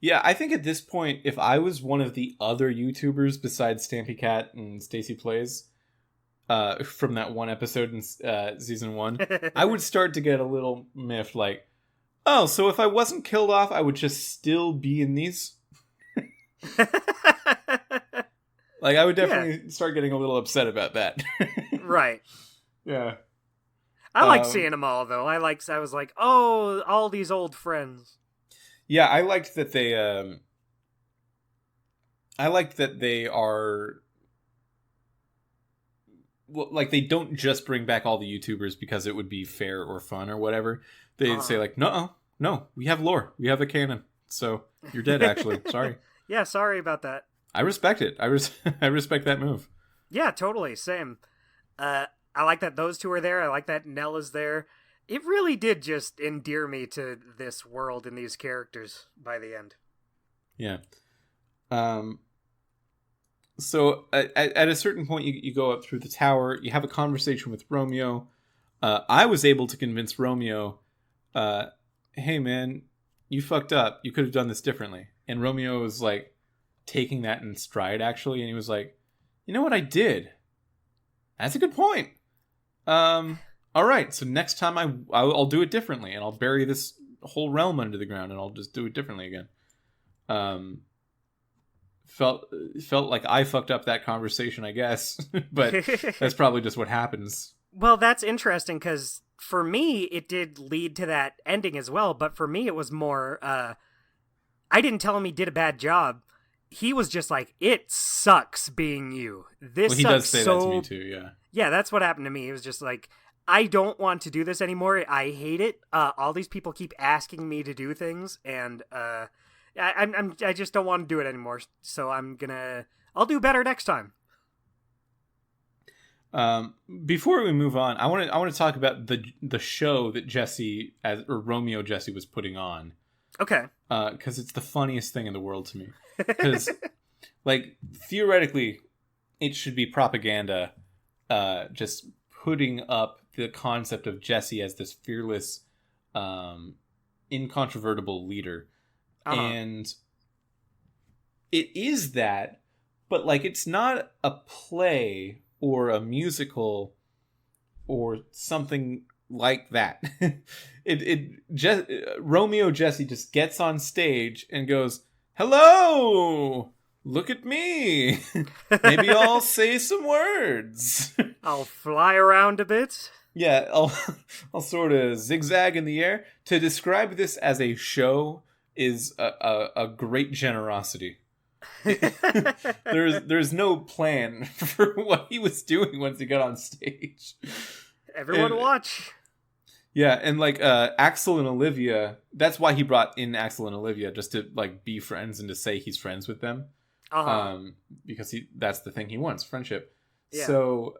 Yeah, I think at this point, if I was one of the other YouTubers besides Stampy Cat and Stacy Plays, from that one episode in season 1, I would start to get a little miffed, like, oh, so if I wasn't killed off, I would just still be in these? Like, I would definitely start getting a little upset about that. Right. Yeah. I like seeing them all, though. I was like, oh, all these old friends. Yeah, I liked that they are, well, like, they don't just bring back all the YouTubers because it would be fair or fun or whatever. They say like, no, we have lore, we have a canon, so you're dead. Actually, sorry. Yeah, sorry about that. I respect it. I respect that move. Yeah, totally. Same. I like that those two are there. I like that Nell is there. It really did just endear me to this world and these characters by the end. Yeah. So at a certain point, you go up through the tower. You have a conversation with Romeo. I was able to convince Romeo, hey, man, you fucked up. You could have done this differently. And Romeo was like taking that in stride, actually. And he was like, you know what I did? That's a good point. All right. So next time I'll do it differently. And I'll bury this whole realm under the ground. And I'll just do it differently again. Felt like I fucked up that conversation, I guess. But that's probably just what happens. Well, that's interesting because for me, it did lead to that ending as well. But for me, it was more, I didn't tell him he did a bad job. He was just like, it sucks being you. This he sucks does say that to me too, yeah. Yeah, that's what happened to me. It was just like, I don't want to do this anymore. I hate it. All these people keep asking me to do things, and I just don't want to do it anymore. So I'll do better next time. Before we move on, I want to talk about the show that Romeo Jesse was putting on. Okay. Because it's the funniest thing in the world to me. Because, like, theoretically, it should be propaganda, just putting up the concept of Jesse as this fearless, incontrovertible leader. Uh-huh. And it is that, but, like, it's not a play or a musical or something like that. Romeo Jesse just gets on stage and goes, "Hello, look at me. Maybe I'll say some words. I'll fly around a bit." Yeah, I'll sort of zigzag in the air. To describe this as a show is a great generosity. There's no plan for what he was doing once he got on stage. Everyone watch. Yeah, and like Axel and Olivia, that's why he brought in Axel and Olivia, just to like be friends and to say he's friends with them. Uh-huh. Because that's the thing he wants, friendship. Yeah. So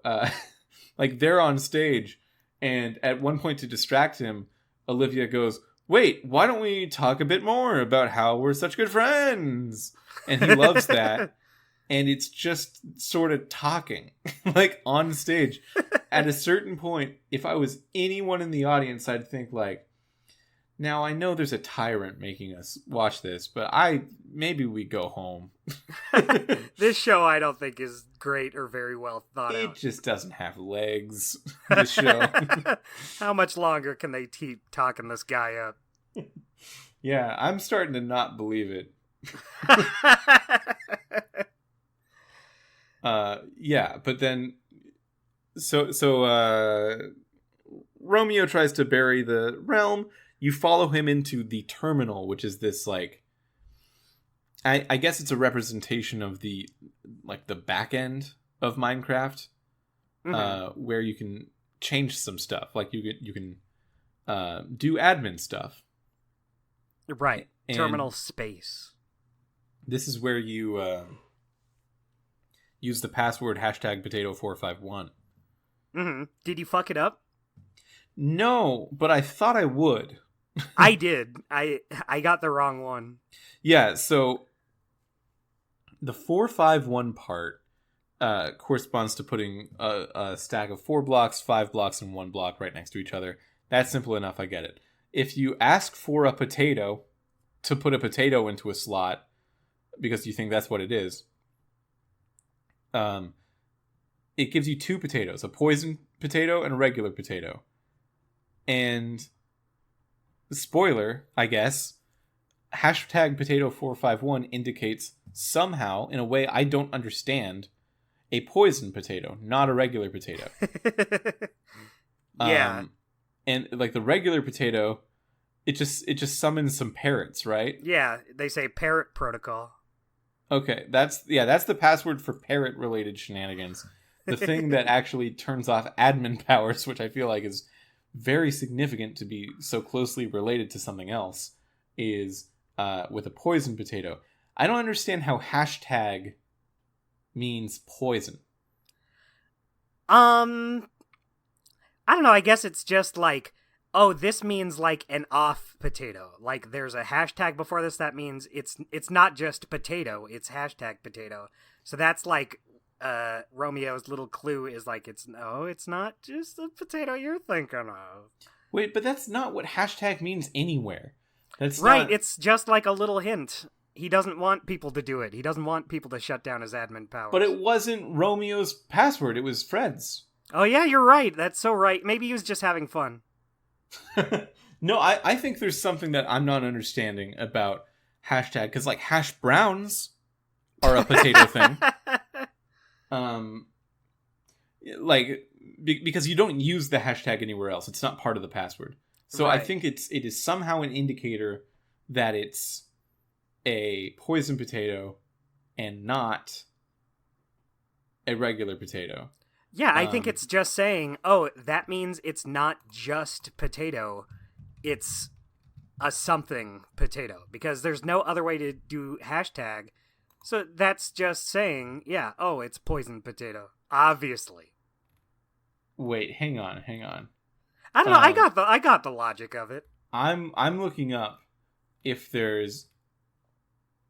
like they're on stage, and at one point to distract him, Olivia goes, "Wait, why don't we talk a bit more about how we're such good friends?" And he loves that. And it's just sort of talking, like, on stage. At a certain point, if I was anyone in the audience, I'd think, like, now I know there's a tyrant making us watch this, but maybe we go home. This show I don't think is great or very well thought out. It just doesn't have legs, this show. How much longer can they keep talking this guy up? Yeah, I'm starting to not believe it. Yeah, but then so Romeo tries to bury the realm. You follow him into the terminal, which is this, like, I guess it's a representation of the back end of Minecraft, Mm-hmm. where you can change some stuff. Like you can do admin stuff. Right. And Terminal space. this is where you use the password #potato451. Mm-hmm. Did you fuck it up? No, but I thought I would. I did. I got the wrong one. Yeah, so the 451 part corresponds to putting a stack of 4 blocks, 5 blocks, and 1 block right next to each other. That's simple enough, I get it. If you ask for a potato to put a potato into a slot, because you think that's what it is, it gives you 2 potatoes, a poison potato and a regular potato. And spoiler, I guess, #potato451 indicates somehow, in a way I don't understand, a poison potato, not a regular potato. Yeah. And like the regular potato, it just summons some parrots, right? Yeah. They say parrot protocol. Okay, that's the password for parrot related shenanigans. The thing that actually turns off admin powers, which I feel like is very significant to be so closely related to something else, is with a poison potato. I don't understand how hashtag means poison. I don't know. I guess it's just like, oh, this means like an off potato. Like there's a hashtag before this. That means it's not just potato. It's #potato. So that's like Romeo's little clue is like it's not just the potato you're thinking of. Wait, but that's not what hashtag means anywhere. That's Right. not. It's just like a little hint. He doesn't want people to do it. He doesn't want people to shut down his admin powers. But it wasn't Romeo's password. It was Fred's. Oh yeah, you're right. That's so right. Maybe he was just having fun. No, I think there's something that I'm not understanding about hashtag, because like hash browns are a potato thing. Like because you don't use the hashtag anywhere else. It's not part of the password. So Right. I think it is somehow an indicator that it's a poison potato and not a regular potato. Yeah, I think it's just saying, oh, that means it's not just potato. It's a something potato. Because there's no other way to do hashtag. So that's just saying, yeah, oh, it's poison potato. Obviously. Wait, hang on. I don't know, I got the logic of it. I'm looking up if there's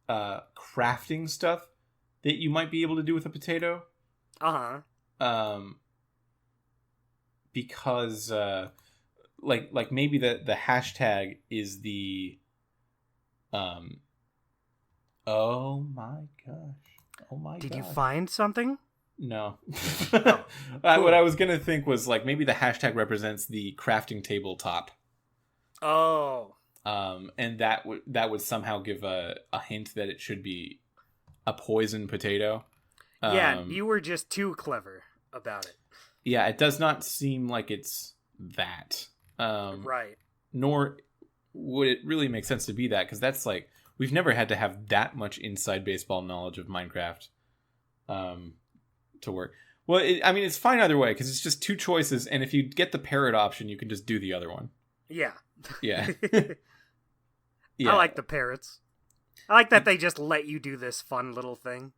crafting stuff that you might be able to do with a potato. Uh-huh. Because like maybe the hashtag is the oh my gosh. Did you find something? No. Oh, What I was gonna think was like maybe the hashtag represents the crafting tabletop. Oh. And that would somehow give a hint that it should be a poison potato. Yeah, you were just too clever about it. Yeah, it does not seem like it's that. Right. Nor would it really make sense to be that, because that's like, we've never had to have that much inside baseball knowledge of Minecraft to work. Well, it's fine either way, because it's just 2 choices, and if you get the parrot option, you can just do the other one. Yeah. Yeah. I like the parrots. I like that they just let you do this fun little thing.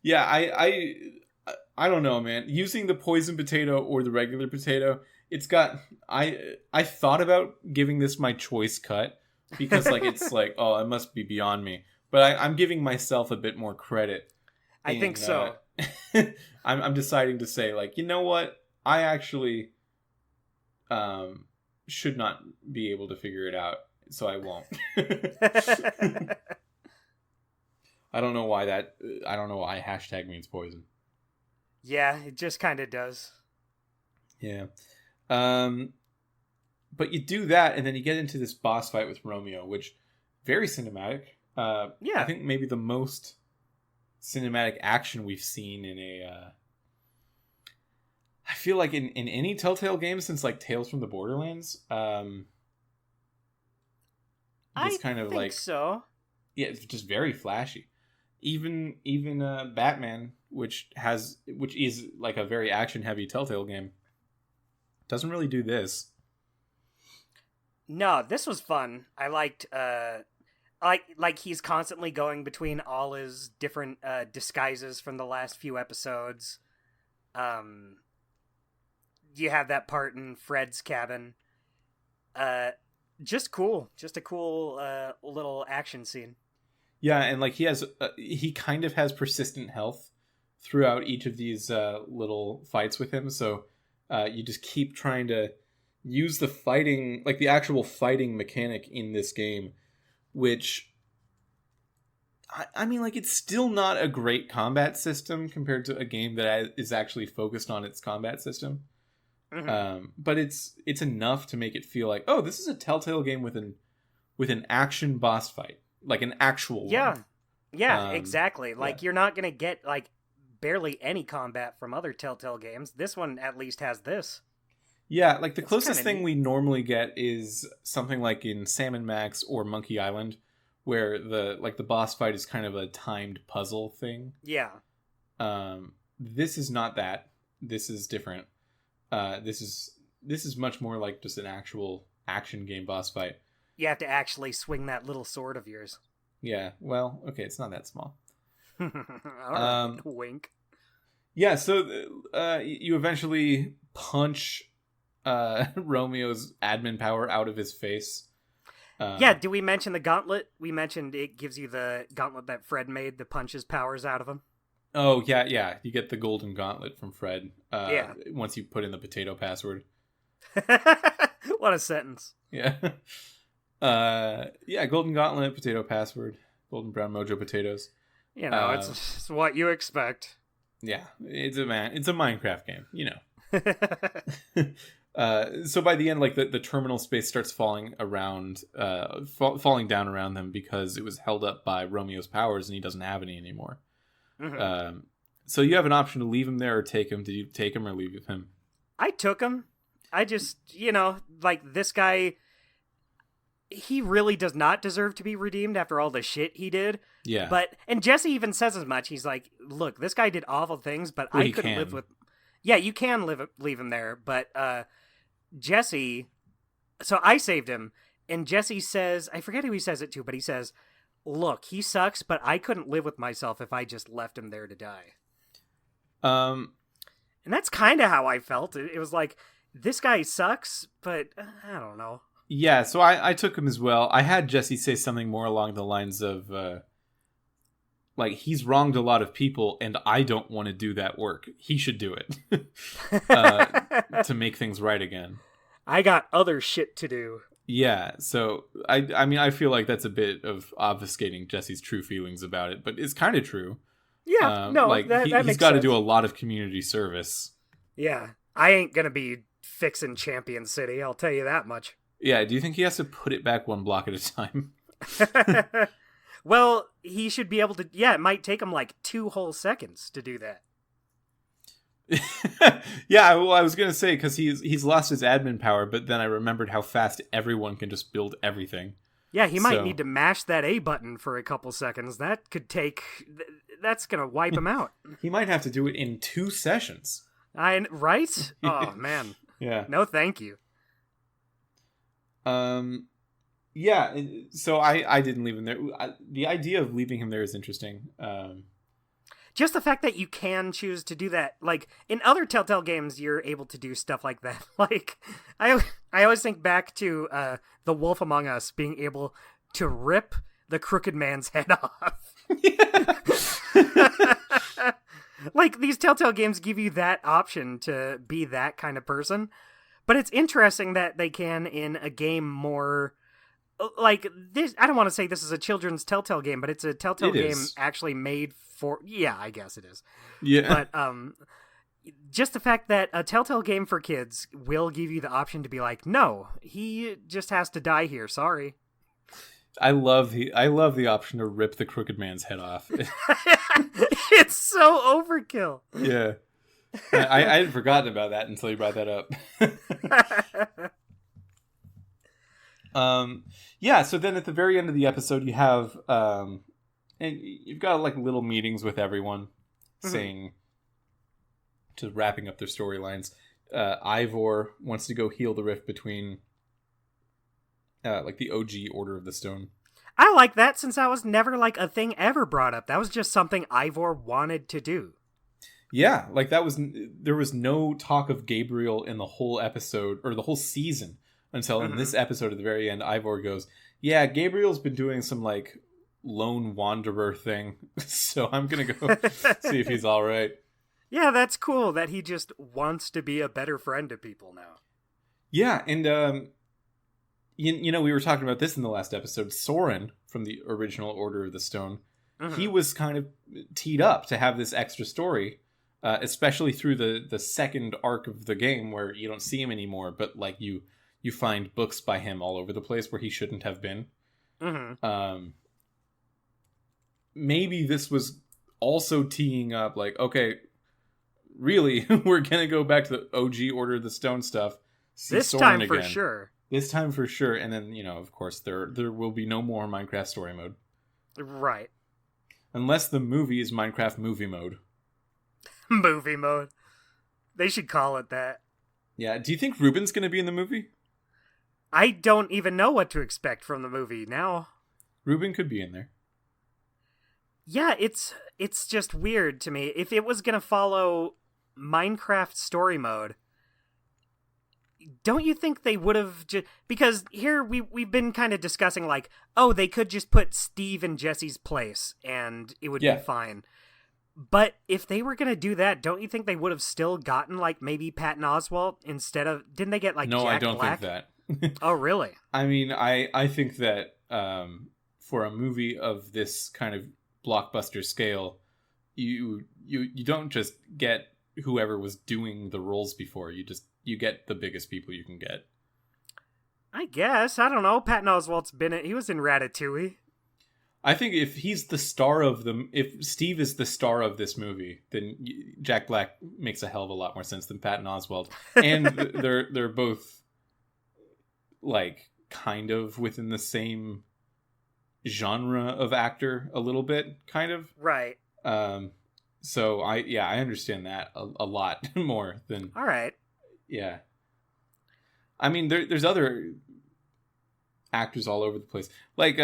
Yeah, I don't know, man. Using the poison potato or the regular potato, it's got... I thought about giving this my choice cut, because like it's like, oh, it must be beyond me. But I'm giving myself a bit more credit. I think so. I'm deciding to say, like, you know what? I actually should not be able to figure it out, so I won't. I don't know why hashtag means poison. Yeah, it just kind of does. Yeah. But you do that, and then you get into this boss fight with Romeo, which very cinematic. Yeah. I think maybe the most cinematic action we've seen in I feel like in any Telltale game since like Tales from the Borderlands. It's kind of think like, so. yeah, it's just very flashy. Even Batman, which is like a very action heavy Telltale game, doesn't really do this. No, this was fun. I liked like he's constantly going between all his different disguises from the last few episodes. You have that part in Fred's cabin. Just cool. Just a cool little action scene. Yeah, and like he kind of has persistent health throughout each of these little fights with him, so you just keep trying to use the fighting, like the actual fighting mechanic in this game, which I mean, like, it's still not a great combat system compared to a game that is actually focused on its combat system. Mm-hmm. But it's enough to make it feel like, oh, this is a Telltale game with an action boss fight, like an actual one. Yeah, exactly. Like, you're not gonna get like barely any combat from other Telltale games. This one at least has this. Yeah, like the closest thing we normally get is something like in Sam & Max or Monkey Island, where the boss fight is kind of a timed puzzle thing. Yeah. This is not that. This is different. This is much more like just an actual action game boss fight. You have to actually swing that little sword of yours. Yeah. Well, okay, it's not that small. All right. Wink. Yeah. So you eventually punch Romeo's admin power out of his face. Yeah, do we mention the gauntlet? We mentioned it gives you the gauntlet that Fred made to punch his powers out of him. Oh, yeah. You get the golden gauntlet from Fred once you put in the potato password. What a sentence. Yeah. Golden gauntlet, potato password, golden brown mojo potatoes. You know, it's what you expect. Yeah, it's a Minecraft game, you know. So by the end, like the terminal space starts falling down around them because it was held up by Romeo's powers and he doesn't have any anymore. Mm-hmm. So you have an option to leave him there or take him. Did you take him or leave him? I took him. I just, like this guy, he really does not deserve to be redeemed after all the shit he did. Yeah. And Jesse even says as much. He's like, look, this guy did awful things, but I couldn't live with... Yeah, you can leave him there, but Jesse... So I saved him, and Jesse says... I forget who he says it to, but he says, look, he sucks, but I couldn't live with myself if I just left him there to die. And that's kind of how I felt. It was like, this guy sucks, but I don't know. Yeah, so I took him as well. I had Jesse say something more along the lines of... like, he's wronged a lot of people, and I don't want to do that work. He should do it to make things right again. I got other shit to do. Yeah, so I mean, I feel like that's a bit of obfuscating Jesse's true feelings about it, but it's kind of true. Yeah, like that he's got to do a lot of community service. Yeah, I ain't gonna be fixing Champion City. I'll tell you that much. Yeah, do you think he has to put it back one block at a time? Well, he should be able to... Yeah, it might take him like 2 whole seconds to do that. Yeah, well, I was going to say, because he's lost his admin power, but then I remembered how fast everyone can just build everything. Yeah, he might need to mash that A button for a couple seconds. That could take... That's going to wipe him out. He might have to do it in 2 sessions. Right? Oh, man. Yeah. No, thank you. Yeah, so I didn't leave him there. The idea of leaving him there is interesting. Just the fact that you can choose to do that. Like, in other Telltale games, you're able to do stuff like that. Like, I always think back to The Wolf Among Us being able to rip the crooked man's head off. Like, these Telltale games give you that option to be that kind of person. But it's interesting that they can in a game more... Like, this, I don't want to say this is a children's Telltale game, but it's a Telltale game actually made for... Yeah, I guess it is. Yeah. But just the fact that a Telltale game for kids will give you the option to be like, no, he just has to die here, sorry. I love the option to rip the crooked man's head off. It's so overkill. Yeah. I had forgotten about that until you brought that up. Yeah, so then at the very end of the episode, you have And you've got like little meetings with everyone, saying, to wrapping up their storylines. Ivor wants to go heal the rift between like the OG Order of the Stone. I like that, since that was never like a thing ever brought up. That was just something Ivor wanted to do. Yeah, like there was no talk of Gabriel in the whole episode or the whole season until in this episode at the very end. Ivor goes, "Yeah, Gabriel's been doing some like lone wanderer thing, so I'm gonna go see if he's all right." Yeah, that's cool that he just wants to be a better friend to people now. Yeah, and you know, we were talking about this in the last episode. Soren from the original Order of the Stone, he was kind of teed up to have this extra story, especially through the second arc of the game where you don't see him anymore, but like you find books by him all over the place where he shouldn't have been. Maybe this was also teeing up like, okay, really, we're gonna go back to the OG Order of the Stone stuff. This time for sure. This time for sure, and then, you know, of course, there will be no more Minecraft story mode. Right. Unless the movie is Minecraft movie mode. Movie mode. They should call it that. Yeah, do you think Ruben's going to be in the movie? I don't even know what to expect from the movie now. Ruben could be in there. Yeah, it's just weird to me. If it was going to follow Minecraft story mode, don't you think they would have just... Because here we've been kind of discussing like, oh, they could just put Steve in Jesse's place and it would be fine. But if they were going to do that, don't you think they would have still gotten like maybe Patton Oswalt instead of... Didn't they get like No, Jack I don't Black? think that. Oh, really? I mean, I think that for a movie of this kind of blockbuster scale, you don't just get whoever was doing the roles before. You get the biggest people you can get. I guess. I don't know. Patton Oswalt's he was in Ratatouille. I think if he's the star of if Steve is the star of this movie, then Jack Black makes a hell of a lot more sense than Patton Oswalt. And they're both like kind of within the same genre of actor a little bit, kind of. Right. So I understand that a lot more than... All right. Yeah. I mean, there's other actors all over the place. Like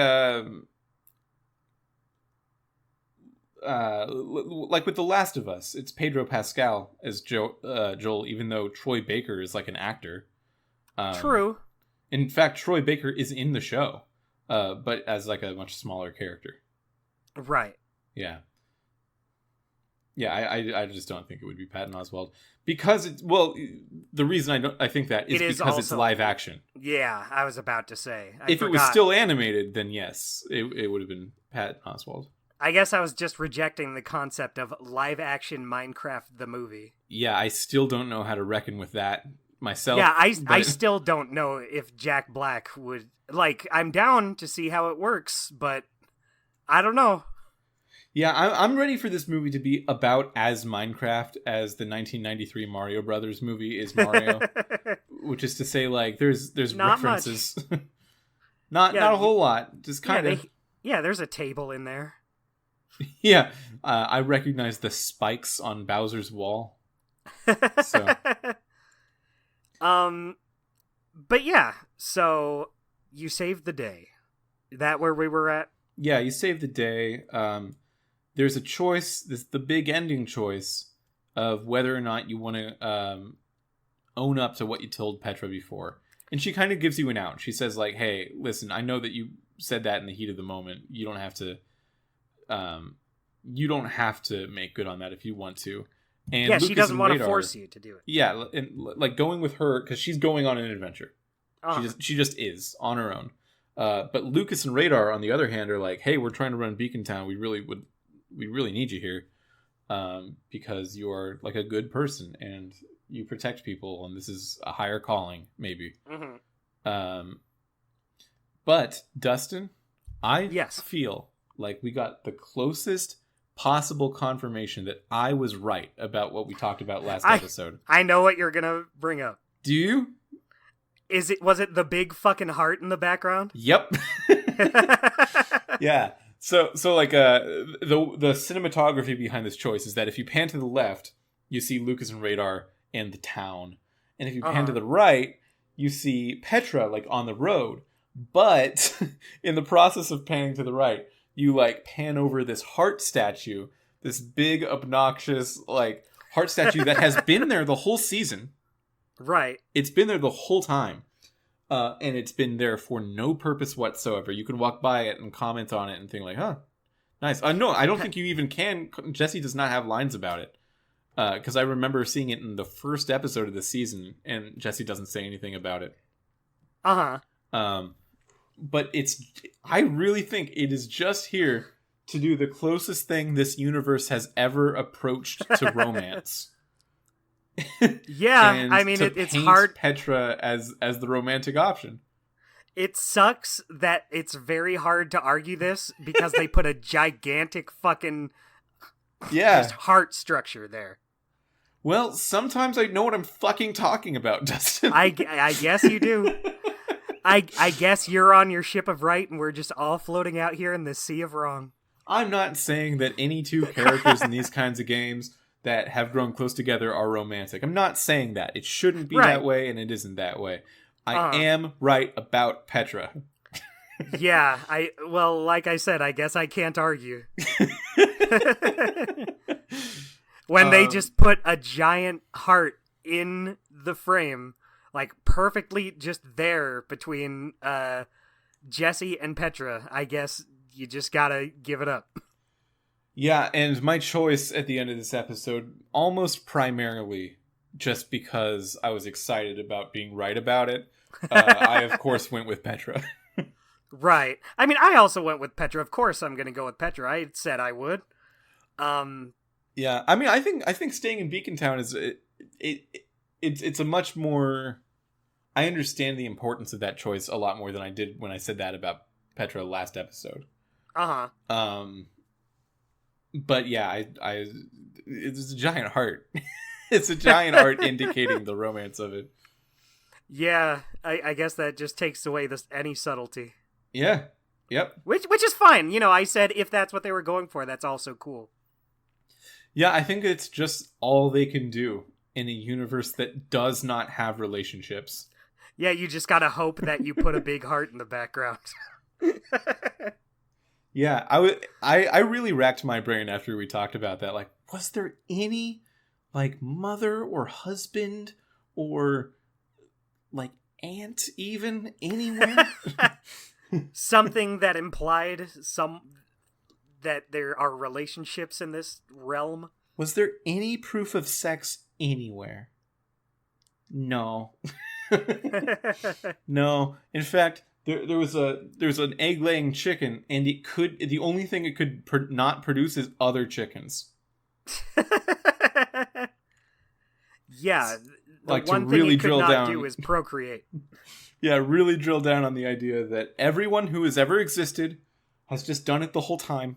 with The Last of Us, it's Pedro Pascal as Joel, even though Troy Baker is like an actor. True. In fact, Troy Baker is in the show, but as like a much smaller character. Right. Yeah. Yeah, I just don't think it would be Patton Oswalt because the reason I think that is because also, it's live action. Yeah, I was about to say. If it was still animated, then yes, it would have been Patton Oswalt. I guess I was just rejecting the concept of live action Minecraft the movie. Yeah, I still don't know how to reckon with that myself. Yeah, I still don't know if Jack Black would... Like, I'm down to see how it works, but I don't know. Yeah, I'm ready for this movie to be about as Minecraft as the 1993 Mario Brothers movie is Mario. Which is to say, like, there's not references. not a whole lot, just kind of. Yeah, there's a table in there. Yeah, I recognize the spikes on Bowser's wall. So. But yeah, so you saved the day. Is that where we were at? Yeah, you saved the day. There's a choice, the big ending choice of whether or not you want to own up to what you told Petra before. And she kind of gives you an out. She says, like, hey, listen, I know that you said that in the heat of the moment. You don't have to make good on that if you want to. And yeah, Lucas she doesn't want to Radar, force you to do it. Yeah, and like going with her, because she's going on an adventure. Uh-huh. She just is on her own. But Lucas and Radar, on the other hand, are like, hey, we're trying to run Beacon Town. We really need you here because you are like a good person and you protect people, and this is a higher calling, maybe. Mm-hmm. But Dustin, I yes. feel like we got the closest possible confirmation that I was right about what we talked about last episode. I know what you're gonna bring up. Do you? Was it the big fucking heart in the background? Yep. Yeah. So like the cinematography behind this choice is that if you pan to the left, you see Lucas and Radar and the town, and if you pan to the right, you see Petra like on the road. But in the process of panning to the right, you like pan over this heart statue, this big obnoxious like heart statue that has been there the whole season. Right. It's been there the whole time. And it's been there for no purpose whatsoever. You can walk by it and comment on it and think like, huh, nice. No, I don't think you even can. Jesse does not have lines about it. Because I remember seeing it in the first episode of the season, and Jesse doesn't say anything about it. But I really think it is just here to do the closest thing this universe has ever approached to romance. Yeah, I mean, it's hard. Petra as the romantic option. It sucks that it's very hard to argue this because they put a gigantic fucking just heart structure there. Well, sometimes I know what I'm fucking talking about, Dustin. I guess you do. I guess you're on your ship of right and we're just all floating out here in the sea of wrong. I'm not saying that any two characters in these kinds of games that have grown close together are romantic. I'm not saying that. It shouldn't be that way, and it isn't that way. I am right about Petra. Yeah, like I said, I guess I can't argue. When they just put a giant heart in the frame, like perfectly just there between Jesse and Petra, I guess you just gotta give it up. Yeah, and my choice at the end of this episode, almost primarily just because I was excited about being right about it, I, of course, went with Petra. Right. I mean, I also went with Petra. Of course I'm going to go with Petra. I said I would. Yeah, I mean, I think staying in Beacon Town is... It's a much more... I understand the importance of that choice a lot more than I did when I said that about Petra last episode. But yeah, it's a giant heart. It's a giant heart indicating the romance of it. Yeah, I guess that just takes away any subtlety. Yeah, yep. Which is fine. You know, I said if that's what they were going for, that's also cool. Yeah, I think it's just all they can do in a universe that does not have relationships. Yeah, you just gotta hope that you put a big heart in the background. Yeah, I really racked my brain after we talked about that. Like, was there any, like, mother or husband or, like, aunt even anywhere? Something that implied that there are relationships in this realm? Was there any proof of sex anywhere? No. No. In fact... There was an egg-laying chicken, and the only thing it could not produce is other chickens. Yeah, the like one to thing really it could drill not down. do is procreate. Yeah, really drill down on the idea that everyone who has ever existed has just done it the whole time.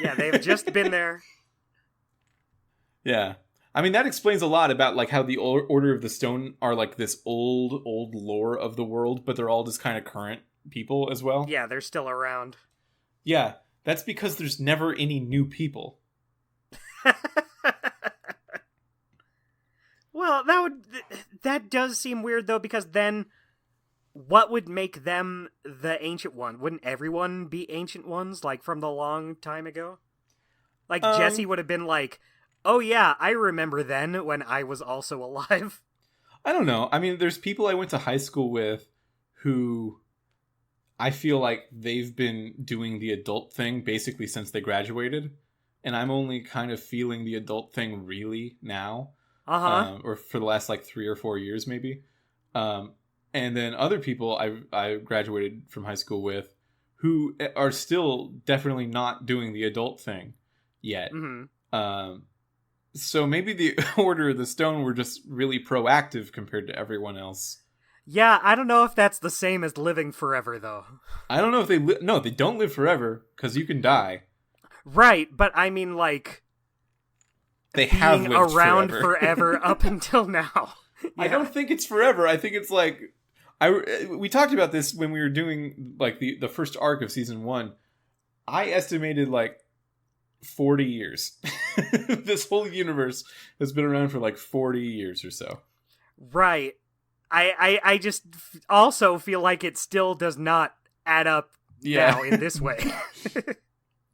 Yeah, they've just been there. Yeah. I mean, that explains a lot about like how the Order of the Stone are like this old lore of the world, but they're all just kind of current people as well. Yeah, they're still around. Yeah, that's because there's never any new people. Well, that does seem weird though, because then what would make them the Ancient One? Wouldn't everyone be Ancient Ones, like from the long time ago? Like Jesse would have been like, oh yeah, I remember then when I was also alive. I don't know. I mean, there's people I went to high school with who I feel like they've been doing the adult thing basically since they graduated. And I'm only kind of feeling the adult thing really now. Or for the last like 3 or 4 years maybe. And then other people I graduated from high school with who are still definitely not doing the adult thing yet. Mm-hmm. So maybe the Order of the Stone were just really proactive compared to everyone else. Yeah, I don't know if that's the same as living forever, though. I don't know if they... No, they don't live forever, because you can die. Right, but I mean, like... They have lived around forever up until now. Yeah. I don't think it's forever. I think it's like... we talked about this when we were doing like the first arc of season 1. I estimated like 40 years. This whole universe has been around for like 40 years or so. Right. I just also feel like it still does not add up now in this way.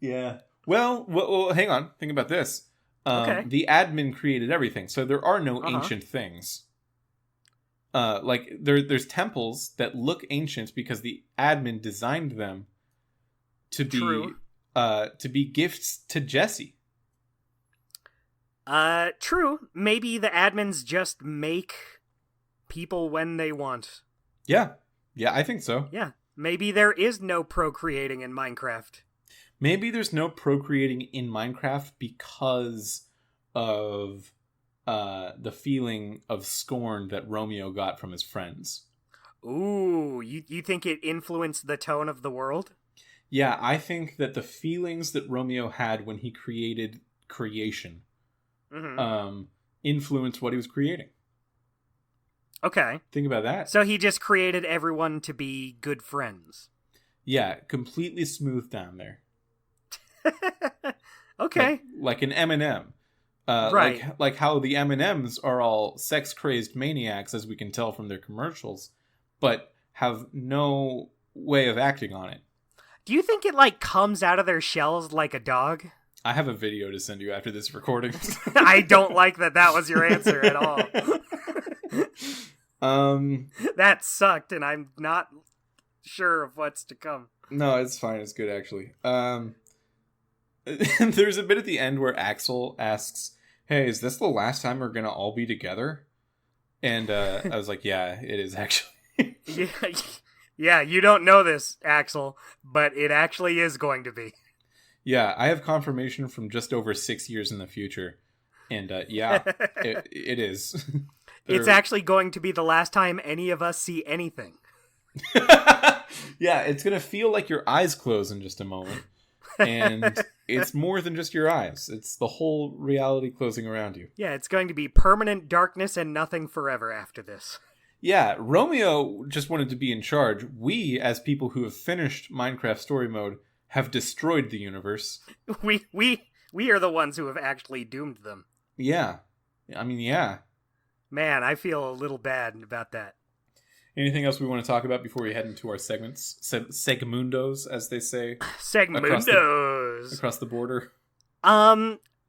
Yeah. Well, hang on. Think about this. Okay. The admin created everything, so there are no ancient things. Like there's temples that look ancient because the admin designed them to be gifts to Jesse. True. Maybe the admins just make people when they want. Yeah, I think so. Yeah. Maybe there is no procreating in Minecraft. Maybe there's no procreating in Minecraft because of the feeling of scorn that Romeo got from his friends. Ooh, you think it influenced the tone of the world? Yeah, I think that the feelings that Romeo had when he created creation influenced what he was creating. Okay. Think about that. So he just created everyone to be good friends. Completely smooth down there. Okay. Like an M&M. Right. Like how the M&Ms are all sex-crazed maniacs, as we can tell from their commercials, but have no way of acting on it. Do you think it, like, comes out of their shells like a dog? I have a video to send you after this recording. I don't like that was your answer at all. That sucked, and I'm not sure of what's to come. No, it's fine. It's good, actually. There's a bit at the end where Axel asks, "Hey, is this the last time we're gonna all be together?" And I was like, "Yeah, it is actually." Yeah, you don't know this, Axel, but it actually is going to be. Yeah, I have confirmation from just over 6 years in the future, and it is. It's actually going to be the last time any of us see anything. Yeah, it's gonna feel like your eyes close in just a moment. And it's more than just your eyes. It's the whole reality closing around you. Yeah, it's going to be permanent darkness and nothing forever after this. Yeah, Romeo just wanted to be in charge. We, as people who have finished Minecraft Story Mode, have destroyed the universe. We are the ones who have actually doomed them. Yeah. I mean, yeah. Man, I feel a little bad about that. Anything else we want to talk about before we head into our segments? Segmundos, as they say. Segmundos! Across the border.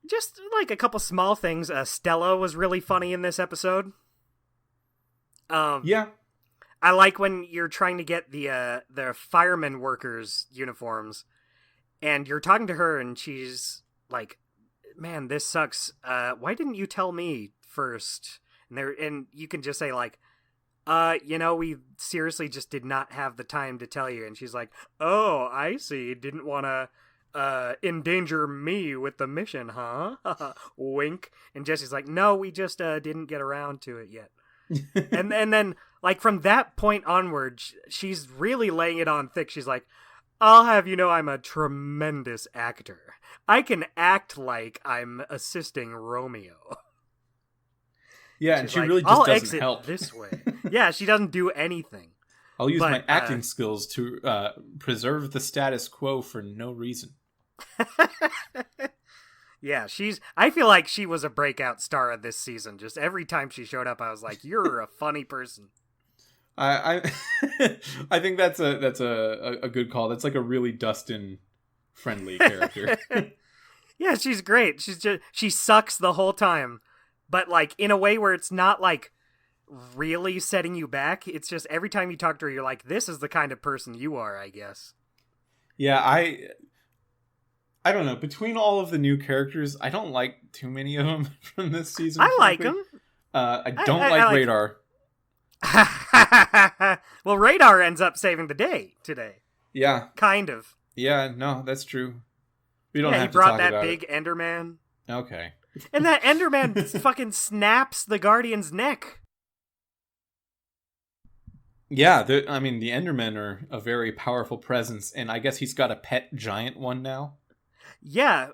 Just like a couple small things. Stella was really funny in this episode. Yeah. I like when you're trying to get the fireman workers' uniforms, and you're talking to her, and she's like, "Man, this sucks. Why didn't you tell me first?" And you can just say like, we seriously just did not have the time to tell you. And she's like, "Oh, I see. Didn't want to endanger me with the mission, huh?" Wink. And Jesse's like, "No, we just didn't get around to it yet." and then, like, from that point onward, she's really laying it on thick. She's like, "I'll have you know I'm a tremendous actor. I can act like I'm assisting Romeo." Yeah, she's and she like, really just I'll doesn't exit help. this way. Yeah, she doesn't do anything. I'll use my acting skills to preserve the status quo for no reason. Yeah, I feel like she was a breakout star of this season. Just every time she showed up, I was like, "You're a funny person." I I think that's a good call. That's like a really Dustin friendly character. Yeah, she's great. She sucks the whole time, but like in a way where it's not like really setting you back. It's just every time you talk to her, you're like, "This is the kind of person you are," I guess. Yeah, I don't know. Between all of the new characters, I don't like too many of them from this season. I like them. I don't like Radar. Well, Radar ends up saving the day today. Yeah. Kind of. Yeah, no, that's true. We don't have to he talk about it. brought that big Enderman. Okay. And that Enderman fucking snaps the Guardian's neck. Yeah, the Endermen are a very powerful presence, and I guess he's got a pet giant one now. Yeah,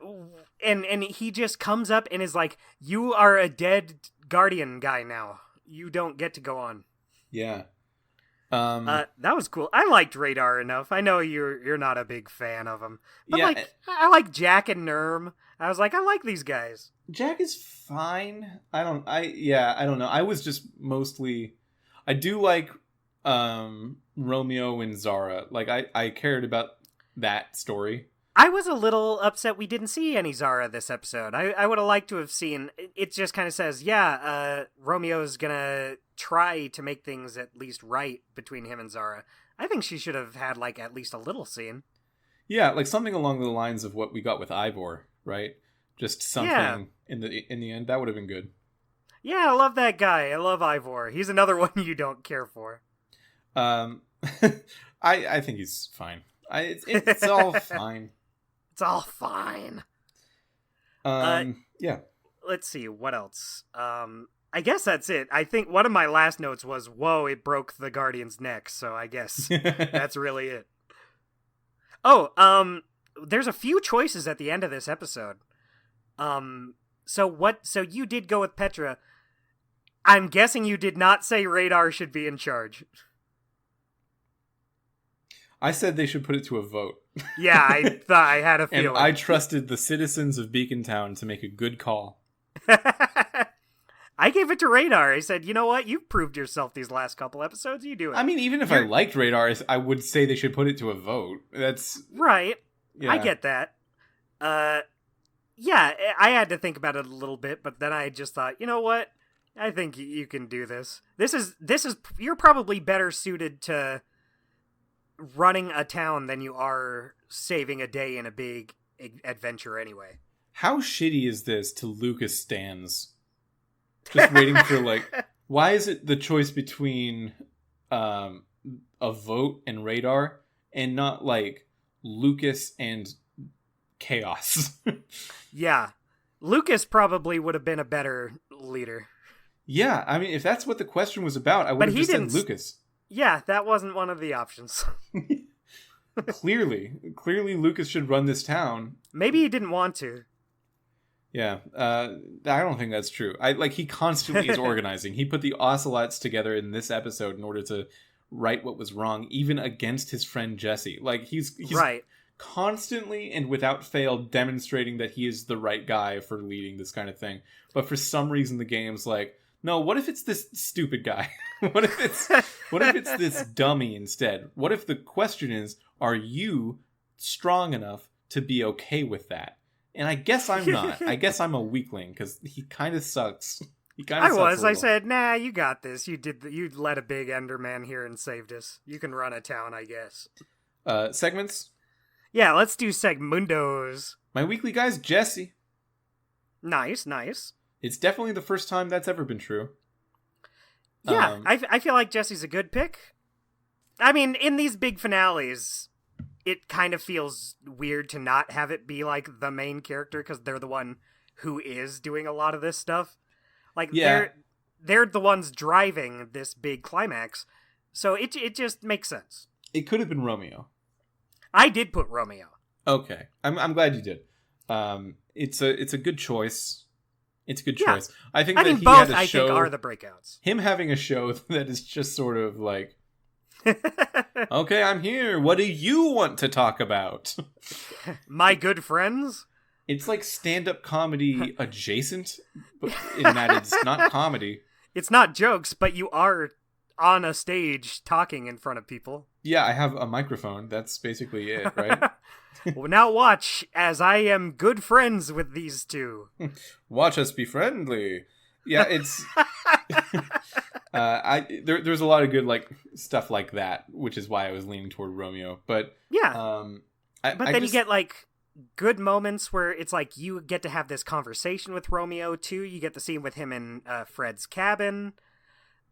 and he just comes up and is like, "You are a dead Guardian guy now. You don't get to go on." Yeah. That was cool. I liked Radar enough. I know you're not a big fan of him, but Yeah, like I like Jack and Nerm. I was like, I like these guys. Jack is fine. I don't know. I was just mostly, I do like Romeo and Zara. Like I cared about that story. I was a little upset we didn't see any Zara this episode. I would have liked to have seen. It just kind of says, Romeo's gonna try to make things at least right between him and Zara. I think she should have had like at least a little scene. Yeah, like something along the lines of what we got with Ivor, right? Just something in the end that would have been good. Yeah, I love that guy. I love Ivor. He's another one you don't care for. I think he's fine. It's all fine. It's all fine. Yeah. Let's see, what else? I guess that's it. I think one of my last notes was, whoa, it broke the Guardian's neck, so I guess that's really it. Oh, there's a few choices at the end of this episode. So you did go with Petra. I'm guessing you did not say Radar should be in charge. I said they should put it to a vote. Yeah, I thought I had a feeling. And I trusted the citizens of Beacon Town to make a good call. I gave it to Radar. I said, you know what? You've proved yourself these last couple episodes. You do it. I mean, even if I liked Radar, I would say they should put it to a vote. That's... Right. Yeah. I get that. Yeah, I had to think about it a little bit, but then I just thought, you know what? I think you can do this. This is you're probably better suited to running a town than you are saving a day in a big adventure anyway. How shitty is this to Lucas stands? Just waiting for, like, why is it the choice between a vote and Radar and not, like, Lucas and Chaos? Yeah. Lucas probably would have been a better leader. Yeah, I mean, if that's what the question was about, I would have just said Lucas. Yeah, that wasn't one of the options. Clearly Lucas should run this town. Maybe he didn't want to. Yeah, I don't think that's true. He constantly is organizing. He put the Ocelots together in this episode in order to right what was wrong, even against his friend Jesse. Like, he's right. Constantly and without fail demonstrating that he is the right guy for leading this kind of thing. But for some reason the game's like, no, what if it's this stupid guy? What if it's this dummy instead? What if the question is, are you strong enough to be okay with that? And I guess I'm not. I guess I'm a weakling because he kind of sucks. I said, nah, you got this. You let a big Enderman here and saved us. You can run a town, I guess. Segments? Yeah, let's do segmundos. My weekly guy's Jesse. Nice. It's definitely the first time that's ever been true. Yeah, I feel like Jesse's a good pick. I mean, in these big finales, it kind of feels weird to not have it be, like, the main character, because they're the one who is doing a lot of this stuff. Like, yeah. they're the ones driving this big climax, so it just makes sense. It could have been Romeo. I did put Romeo. Okay. I'm glad you did. It's a good choice. It's a good choice. I think he both had a show, are the breakouts. Him having a show that is just sort of like, okay, I'm here. What do you want to talk about? My good friends? It's like stand-up comedy adjacent, but in that it's not comedy. It's not jokes, but you are on a stage talking in front of people. Yeah, I have a microphone. That's basically it, right? Well, now watch as I am good friends with these two. Watch us be friendly. Yeah, it's... there's a lot of good stuff like that, which is why I was leaning toward Romeo. But yeah, you get like good moments where it's like you get to have this conversation with Romeo too. You get the scene with him in Fred's cabin.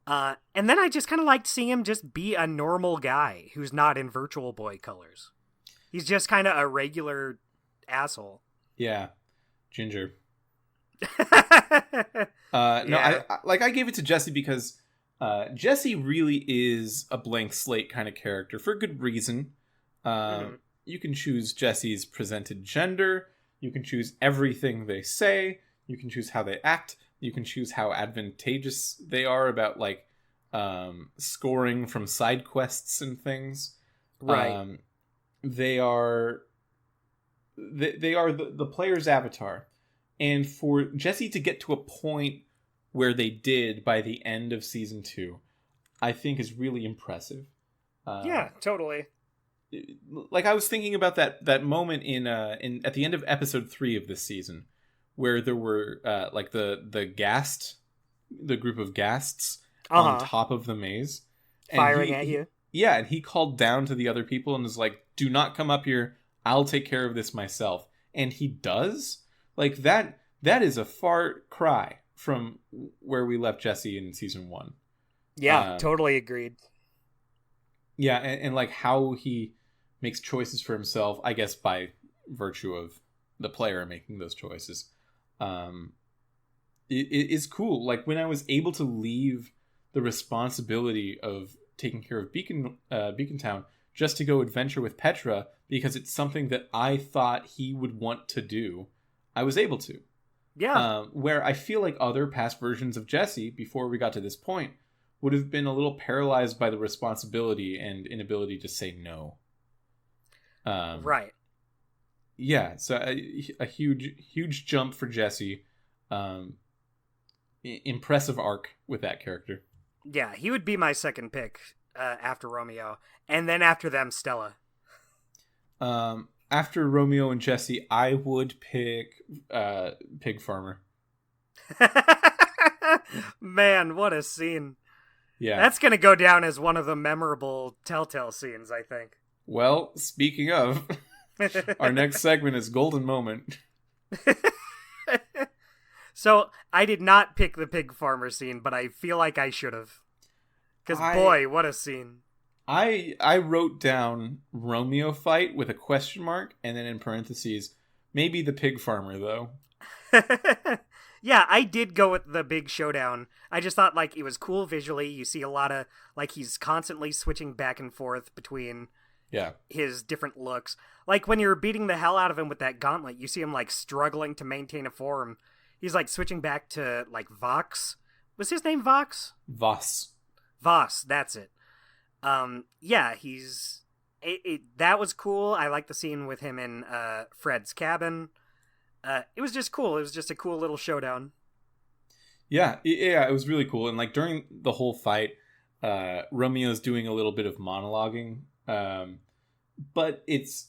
And then I just kind of liked seeing him just be a normal guy who's not in Virtual Boy colors. He's just kind of a regular asshole. Yeah. Ginger. Yeah. I gave it to Jesse because Jesse really is a blank slate kind of character for good reason. You can choose Jesse's presented gender. You can choose everything they say. You can choose how they act. You can choose how advantageous they are about scoring from side quests and things. Right. They are the player's avatar. And for Jesse to get to a point where they did by the end of season 2, I think is really impressive. Yeah, totally. Like I was thinking about that moment in at the end of episode 3 of this season, where there were like the group of ghasts on top of the maze, and firing at you. Yeah, and he called down to the other people and was like, "Do not come up here. I'll take care of this myself." And he does. Like that is a far cry from where we left Jesse in season 1. Yeah, totally agreed. Yeah, and like how he makes choices for himself, I guess by virtue of the player making those choices. It is cool. Like when I was able to leave the responsibility of taking care of Beacon Town just to go adventure with Petra because it's something that I thought he would want to do, I was able to. Yeah. Where I feel like other past versions of Jesse, before we got to this point, would have been a little paralyzed by the responsibility and inability to say no. Right. Yeah, so a huge jump for Jesse. Impressive arc with that character. Yeah, he would be my second pick after Romeo, and then after them, Stella. After Romeo and Jesse, I would pick Pig Farmer. Man, what a scene. Yeah. That's going to go down as one of the memorable Telltale scenes, I think. Well, speaking of, our next segment is Golden Moment. So, I did not pick the Pig Farmer scene, but I feel like I should have. Because, boy, what a scene. I wrote down Romeo fight with a question mark, and then in parentheses, maybe the Pig Farmer, though. Yeah, I did go with the big showdown. I just thought, like, it was cool visually. You see a lot of, like, he's constantly switching back and forth between his different looks. Like, when you're beating the hell out of him with that gauntlet, you see him, like, struggling to maintain a form. He's, like, switching back to, like, Vox. Was his name Vox? Voss, that's it. Yeah, he's... that was cool. I like the scene with him in Fred's cabin. It was just cool. It was just a cool little showdown. Yeah, it was really cool. And like during the whole fight, Romeo's doing a little bit of monologuing, but it's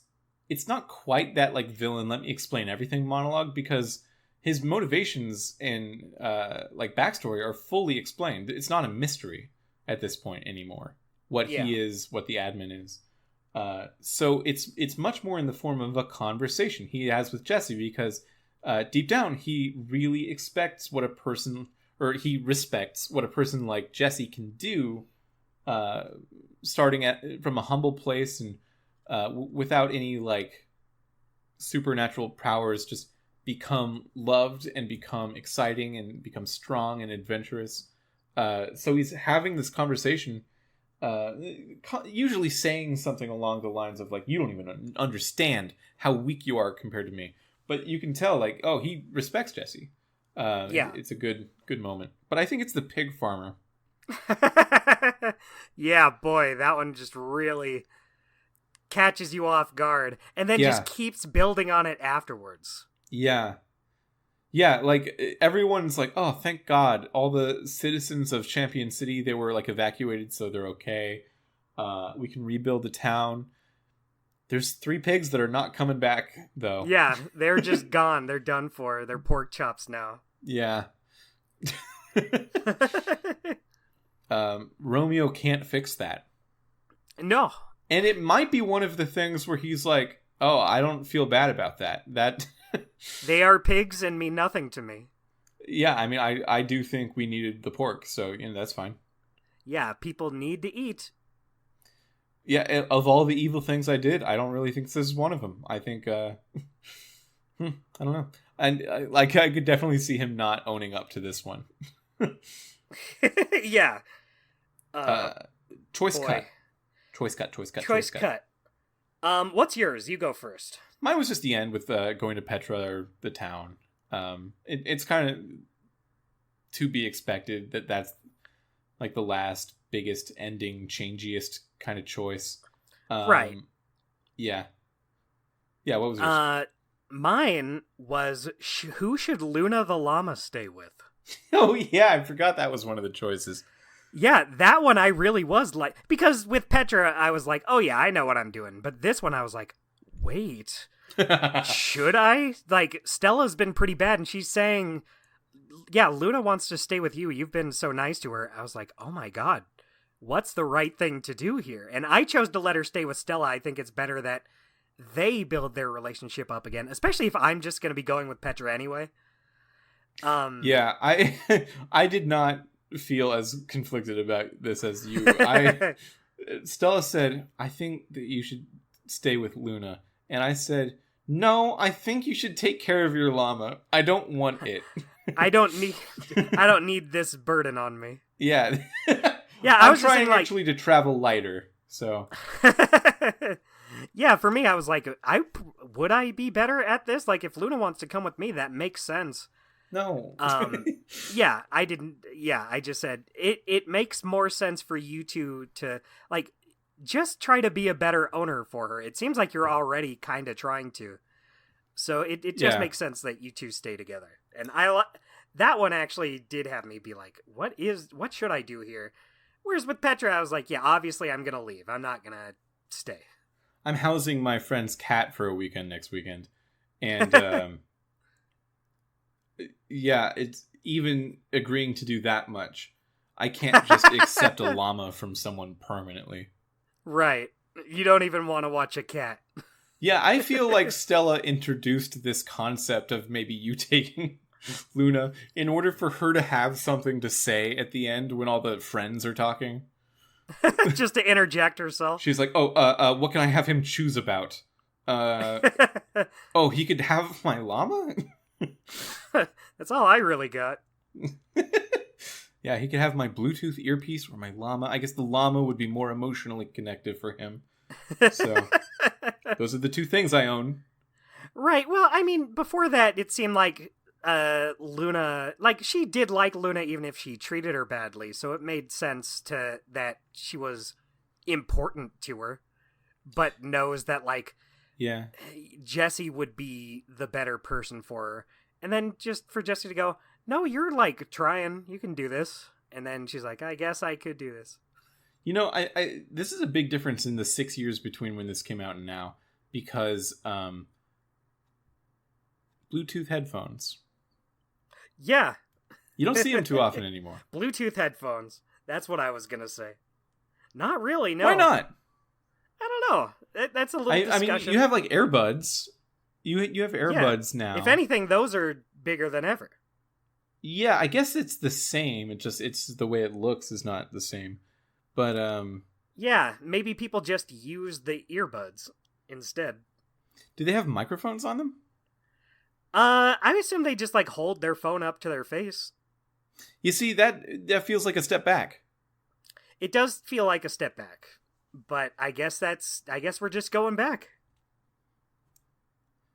not quite that like villain. Let me explain everything monologue, because his motivations and like backstory are fully explained. It's not a mystery at this point anymore. What he is, what the admin is. So it's much more in the form of a conversation he has with Jesse, because deep down he really expects what a person, or he respects what a person like Jesse can do, starting from a humble place and without any like supernatural powers, just become loved and become exciting and become strong and adventurous. So he's having this conversation, usually saying something along the lines of like, you don't even understand how weak you are compared to me. But you can tell like, oh, he respects Jesse. It's a good moment. But I think it's the Pig Farmer. Yeah, boy, that one just really catches you off guard and then just keeps building on it afterwards. Yeah, like everyone's like, oh, thank God, all the citizens of Champion City, they were like evacuated, so they're okay. We can rebuild the town. There's 3 pigs that are not coming back, though. Yeah, they're just gone. They're done for. They're pork chops now. Yeah. Romeo can't fix that. No. And it might be one of the things where he's like, oh, I don't feel bad about that. They are pigs and mean nothing to me. Yeah, I mean, I do think we needed the pork, so that's fine. Yeah, people need to eat. Yeah, of all the evil things I did, I don't really think this is one of them. I think, I don't know. And I could definitely see him not owning up to this one. Yeah. Choice cut. What's yours? You go first. Mine was just the end with going to Petra or the town. It's kind of to be expected that's like the last biggest ending changiest kind of choice. Right. Yeah. Yeah, what was yours? Mine was who should Luna the llama stay with? Oh, yeah, I forgot that was one of the choices. Yeah, that one I really was like, because with Petra, I was like, oh yeah, I know what I'm doing. But this one, I was like, wait, should I? Like, Stella's been pretty bad, and she's saying, yeah, Luna wants to stay with you. You've been so nice to her. I was like, oh my god, what's the right thing to do here? And I chose to let her stay with Stella. I think it's better that they build their relationship up again, especially if I'm just going to be going with Petra anyway. Yeah, I did not feel as conflicted about this as you. Stella said, I think that you should stay with Luna. And I said, no, I think you should take care of your llama. I don't want it. I don't need this burden on me. Yeah. Yeah, I'm trying actually to travel lighter. So yeah, for me, I was like, would I be better at this? Like, if Luna wants to come with me, that makes sense. No. Yeah, I didn't. Yeah, I just said it makes more sense for you two to like just try to be a better owner for her. It seems like you're already kind of trying to. So it just makes sense that you two stay together. And that one actually did have me be like, what should I do here? Whereas with Petra, I was like, yeah, obviously I'm going to leave. I'm not going to stay. I'm housing my friend's cat for a weekend next weekend. And yeah, it's even agreeing to do that much. I can't just accept a llama from someone permanently. Right. You don't even want to watch a cat. Yeah, I feel like Stella introduced this concept of maybe you taking Luna in order for her to have something to say at the end when all the friends are talking. Just to interject herself. She's like, what can I have him choose about? Oh, he could have my llama? That's all I really got. Yeah, he could have my Bluetooth earpiece or my llama. I guess the llama would be more emotionally connected for him. So, those are the two things I own. Right. Well, I mean, before that, it seemed like Luna, like, she did like Luna even if she treated her badly. So it made sense that she was important to her, but knows that, like, yeah, Jessie would be the better person for her. And then just for Jessie to go, no, you're, like, trying. You can do this. And then she's like, I guess I could do this. You know, I this is a big difference in the 6 years between when this came out and now. Because, Bluetooth headphones. Yeah. You don't see them too often anymore. Bluetooth headphones. That's what I was going to say. Not really, no. Why not? I don't know. That's a little discussion. I mean, you have, like, earbuds. You have earbuds now. If anything, those are bigger than ever. Yeah, I guess it's the same. It's the way it looks is not the same. But yeah, maybe people just use the earbuds instead. Do they have microphones on them? I assume they just like hold their phone up to their face. You see, that feels like a step back. It does feel like a step back. But I guess we're just going back.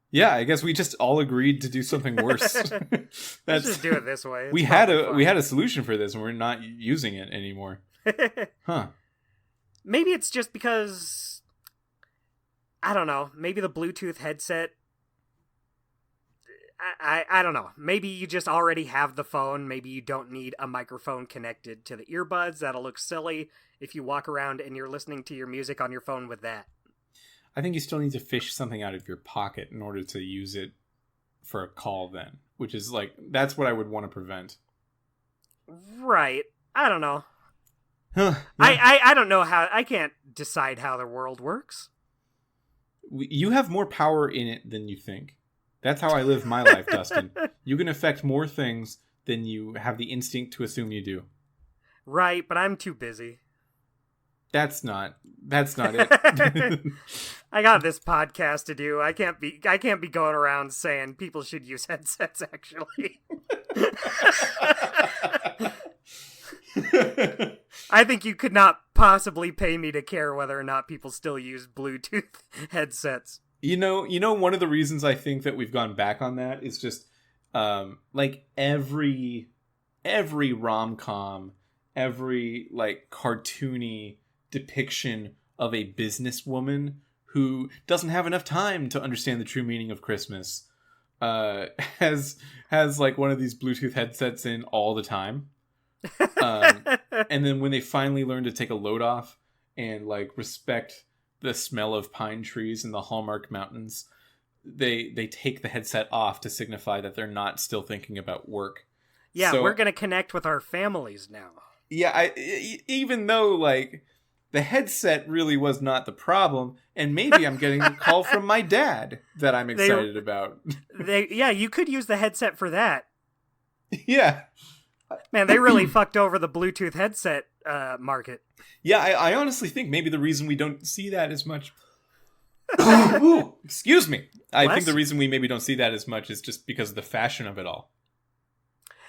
Yeah, I guess we just all agreed to do something worse. Let's just do it this way. We had a solution for this, and we're not using it anymore. Huh? Maybe it's just because I don't know. Maybe the Bluetooth headset. I don't know. Maybe you just already have the phone. Maybe you don't need a microphone connected to the earbuds. That'll look silly if you walk around and you're listening to your music on your phone with that. I think you still need to fish something out of your pocket in order to use it for a call then. Which is like, that's what I would want to prevent. Right. I don't know. Huh, yeah. I don't know how. I can't decide how the world works. You have more power in it than you think. That's how I live my life, Dustin. You can affect more things than you have the instinct to assume you do. Right, but I'm too busy. That's not it. I got this podcast to do. I can't be going around saying people should use headsets, actually. I think you could not possibly pay me to care whether or not people still use Bluetooth headsets. You know, one of the reasons I think that we've gone back on that is just like every rom-com every like cartoony depiction of a businesswoman who doesn't have enough time to understand the true meaning of Christmas has like one of these Bluetooth headsets in all the time. And then when they finally learn to take a load off and like respect the smell of pine trees in the Hallmark Mountains, they take the headset off to signify that they're not still thinking about work. Yeah, So, we're gonna connect with our families now. yeah, even though like the headset really was not the problem, and maybe I'm getting a call from my dad that I'm excited about. Yeah, you could use the headset for that. Yeah. Man, they really fucked over the Bluetooth headset market. Yeah, I honestly think maybe the reason we don't see that as much... Excuse me. I think the reason we maybe don't see that as much is just because of the fashion of it all.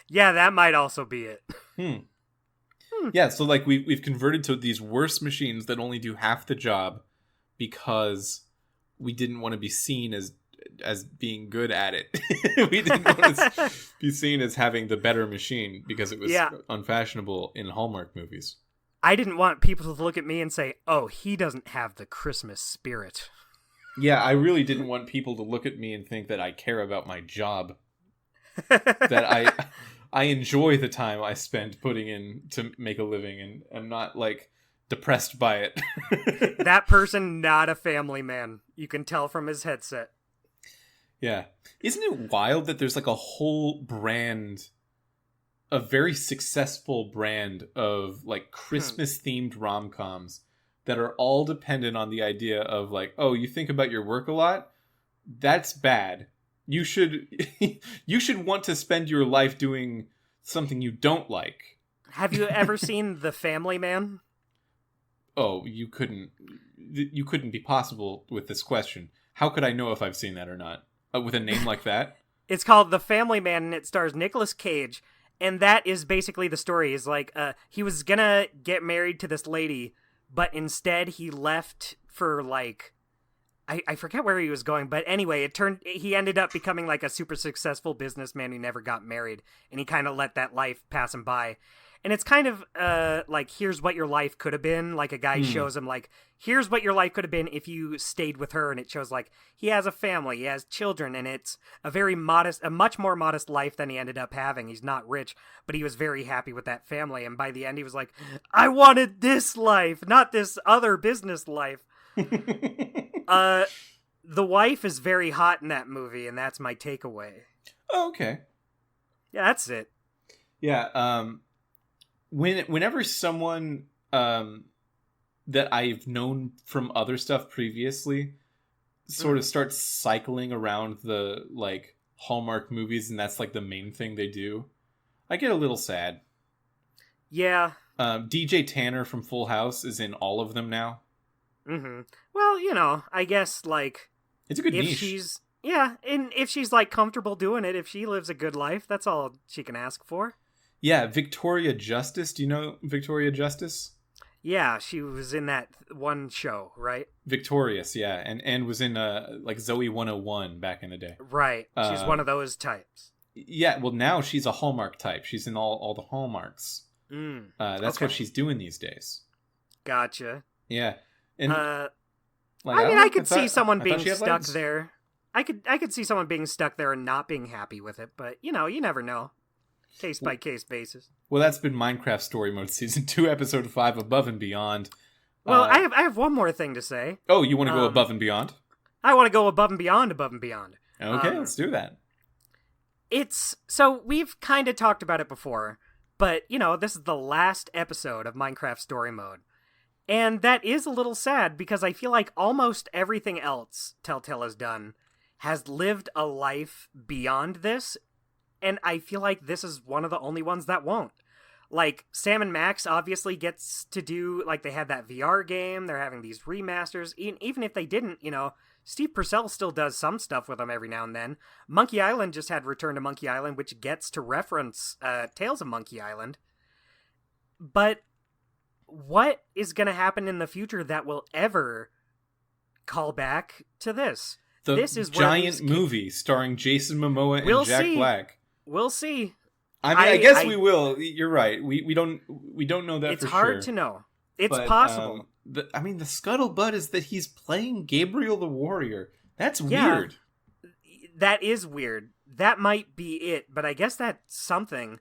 Yeah, that might also be it. Yeah, so like we've converted to these worse machines that only do half the job because we didn't want to be seen as being good at it. We didn't want to be seen as having the better machine because it was unfashionable in Hallmark movies. I didn't want people to look at me and say, "Oh, he doesn't have the Christmas spirit." Yeah, I really didn't want people to look at me and think that I care about my job. That I enjoy the time I spend putting in to make a living, and I'm not like depressed by it. That person, not a family man. You can tell from his headset. Yeah. Isn't it wild that there's like a whole brand, a very successful brand of like Christmas themed rom-coms that are all dependent on the idea of like, oh, you think about your work a lot? That's bad. You should want to spend your life doing something you don't like. Have you ever seen The Family Man? Oh, you couldn't be possible with this question. How could I know if I've seen that or not? With a name like that? It's called The Family Man, and it stars Nicolas Cage, and that is basically the story. Is like he was gonna get married to this lady, but instead he left for like I forget where he was going, but anyway, he ended up becoming like a super successful businessman who never got married, and he kind of let that life pass him by. And it's kind of like, here's what your life could have been. Like a guy shows him like, here's what your life could have been if you stayed with her. And it shows like he has a family, he has children, and it's a much more modest life than he ended up having. He's not rich, but he was very happy with that family. And by the end, he was like, I wanted this life, not this other business life. The wife is very hot in that movie, and that's my takeaway. Oh, okay. Yeah, that's it. Yeah, whenever someone that I've known from other stuff previously sort of starts cycling around the like Hallmark movies, and that's like the main thing they do, I get a little sad. Yeah. DJ Tanner from Full House is in all of them now. Mm-hmm. Well, you know, I guess like it's a good if niche. And if she's like comfortable doing it, if she lives a good life, that's all she can ask for. Yeah, Victoria Justice. Do you know Victoria Justice? Yeah, she was in that one show, right? Victorious, yeah, and was in like Zoe 101 back in the day. Right, she's one of those types. Yeah, well now she's a Hallmark type. She's in all the Hallmarks. That's okay. what she's doing these days. Gotcha. Yeah, and like, I could see someone being stuck there. I could see someone being stuck there and not being happy with it, but you know, you never know. Case by case basis. Well, that's been Minecraft Story Mode Season 2, Episode 5, Above and Beyond. Well, I have one more thing to say. Oh, you want to go above and beyond? I want to go above and beyond, above and beyond. Okay, let's do that. So we've kind of talked about it before, but, you know, this is the last episode of Minecraft Story Mode. And that is a little sad because I feel like almost everything else Telltale has done has lived a life beyond this. And I feel like this is one of the only ones that won't. Like, Sam and Max obviously gets to do, like, they had that VR game, they're having these remasters. Even if they didn't, you know, Steve Purcell still does some stuff with them every now and then. Monkey Island just had Return to Monkey Island, which gets to reference Tales of Monkey Island. But what is going to happen in the future that will ever call back to this? The this is giant movie starring Jason Momoa and Jack Black. We'll see. I guess we will. You're right. We don't know that it's for hard sure. to know. It's But, possible. the scuttlebutt is that he's playing Gabriel the Warrior. That's weird. That is weird. That might be it, but I guess that's something.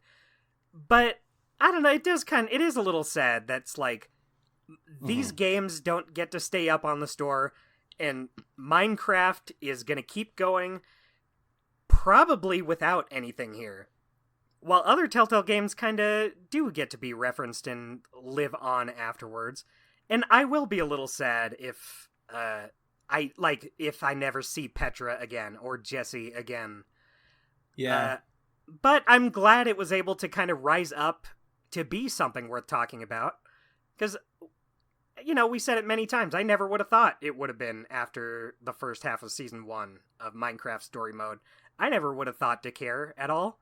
But I don't know, it is a little sad that's like these games don't get to stay up on the store, and Minecraft is going to keep going probably without anything here. While other Telltale games kind of do get to be referenced and live on afterwards. And I will be a little sad if if I never see Petra again or Jesse again. Yeah. But I'm glad it was able to kind of rise up to be something worth talking about. Because, we said it many times. I never would have thought it would have been after the first half of Season 1 of Minecraft Story Mode. I never would have thought to care at all.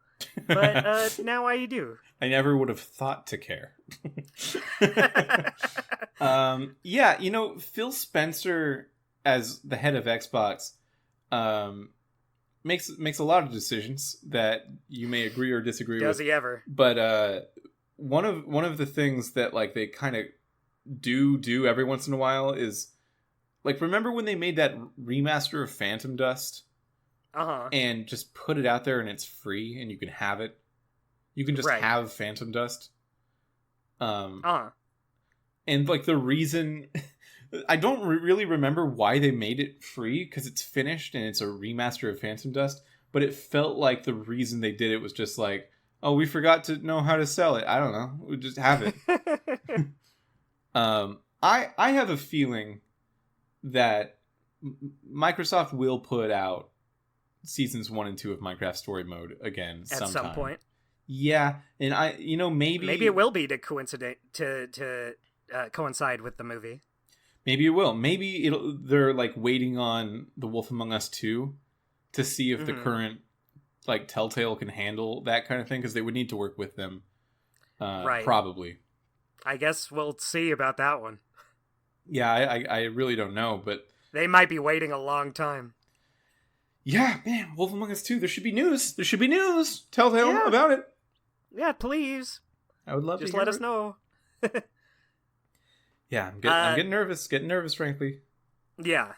But now I do. I never would have thought to care. Phil Spencer, as the head of Xbox, makes a lot of decisions that you may agree or disagree with. Does he ever? But one of the things that like they kind of do every once in a while is like, remember when they made that remaster of Phantom Dust? And just put it out there and it's free and you can have it. You can just have Phantom Dust. And like the reason I don't really remember why they made it free, because it's finished and it's a remaster of Phantom Dust, but it felt like the reason they did it was just like, oh, we forgot to know how to sell it. I don't know. We just have it. I have a feeling that Microsoft will put out seasons 1 and 2 of Minecraft Story Mode again at some point. Yeah, and maybe it will be to coincide with the movie. Maybe it will. Maybe they're like waiting on The Wolf Among Us 2 to see if the current like Telltale can handle that kind of thing, because they would need to work with them. Probably. I guess we'll see about that one. Yeah, I really don't know, but they might be waiting a long time. Yeah, man, Wolf Among Us 2. There should be news. Telltale about it. Yeah, please. I would love just to let us know. Yeah, I'm getting nervous. Getting nervous, frankly. Yeah,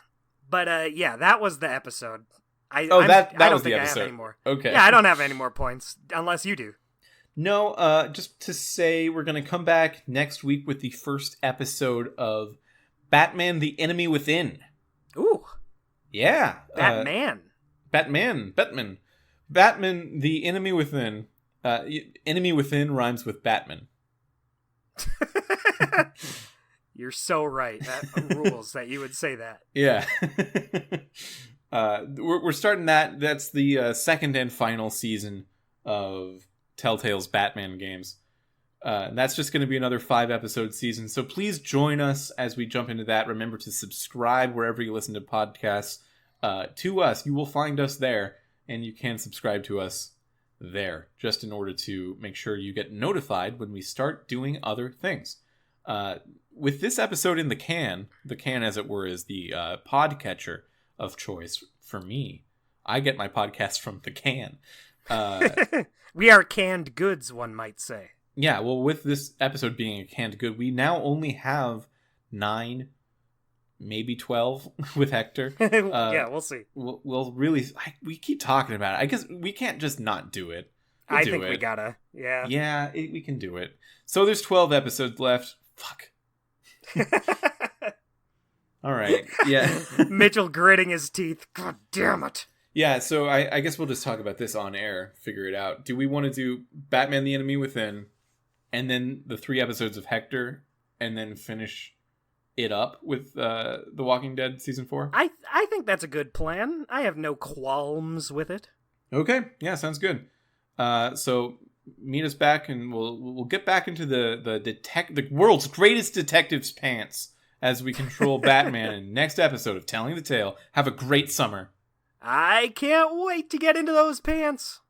but that was the episode. That was the episode. I have any more. Okay. Yeah, I don't have any more points unless you do. No, just to say we're gonna come back next week with the first episode of Batman: The Enemy Within. Ooh. Yeah. Batman, The Enemy Within. Enemy Within rhymes with Batman. You're so right. That rules that you would say that. Yeah. We're starting that. That's the second and final season of Telltale's Batman games. That's just going to be another 5-episode season. So please join us as we jump into that. Remember to subscribe wherever you listen to podcasts. To us, you will find us there, and you can subscribe to us there, just in order to make sure you get notified when we start doing other things. With this episode in the can as it were is the podcatcher of choice for me. I get my podcast from the can. We are canned goods, one might say. Yeah, well, with this episode being a canned good, we now only have 9, maybe 12 with Hector. Yeah, we'll see. We'll really... we keep talking about it. I guess we can't just not do it. I think we gotta. Yeah. Yeah, we can do it. So there's 12 episodes left. Fuck. All right. Yeah. Mitchell gritting his teeth. God damn it. Yeah, so I guess we'll just talk about this on air. Figure it out. Do we want to do Batman: The Enemy Within, and then the 3 episodes of Hector, and then finish it up with The Walking Dead Season 4? I think that's a good plan. I have no qualms with it. Okay. Yeah, sounds good. So meet us back, and we'll get back into the world's greatest detective's pants as we control Batman in next episode of Telling the Tale. Have a great summer. I can't wait to get into those pants.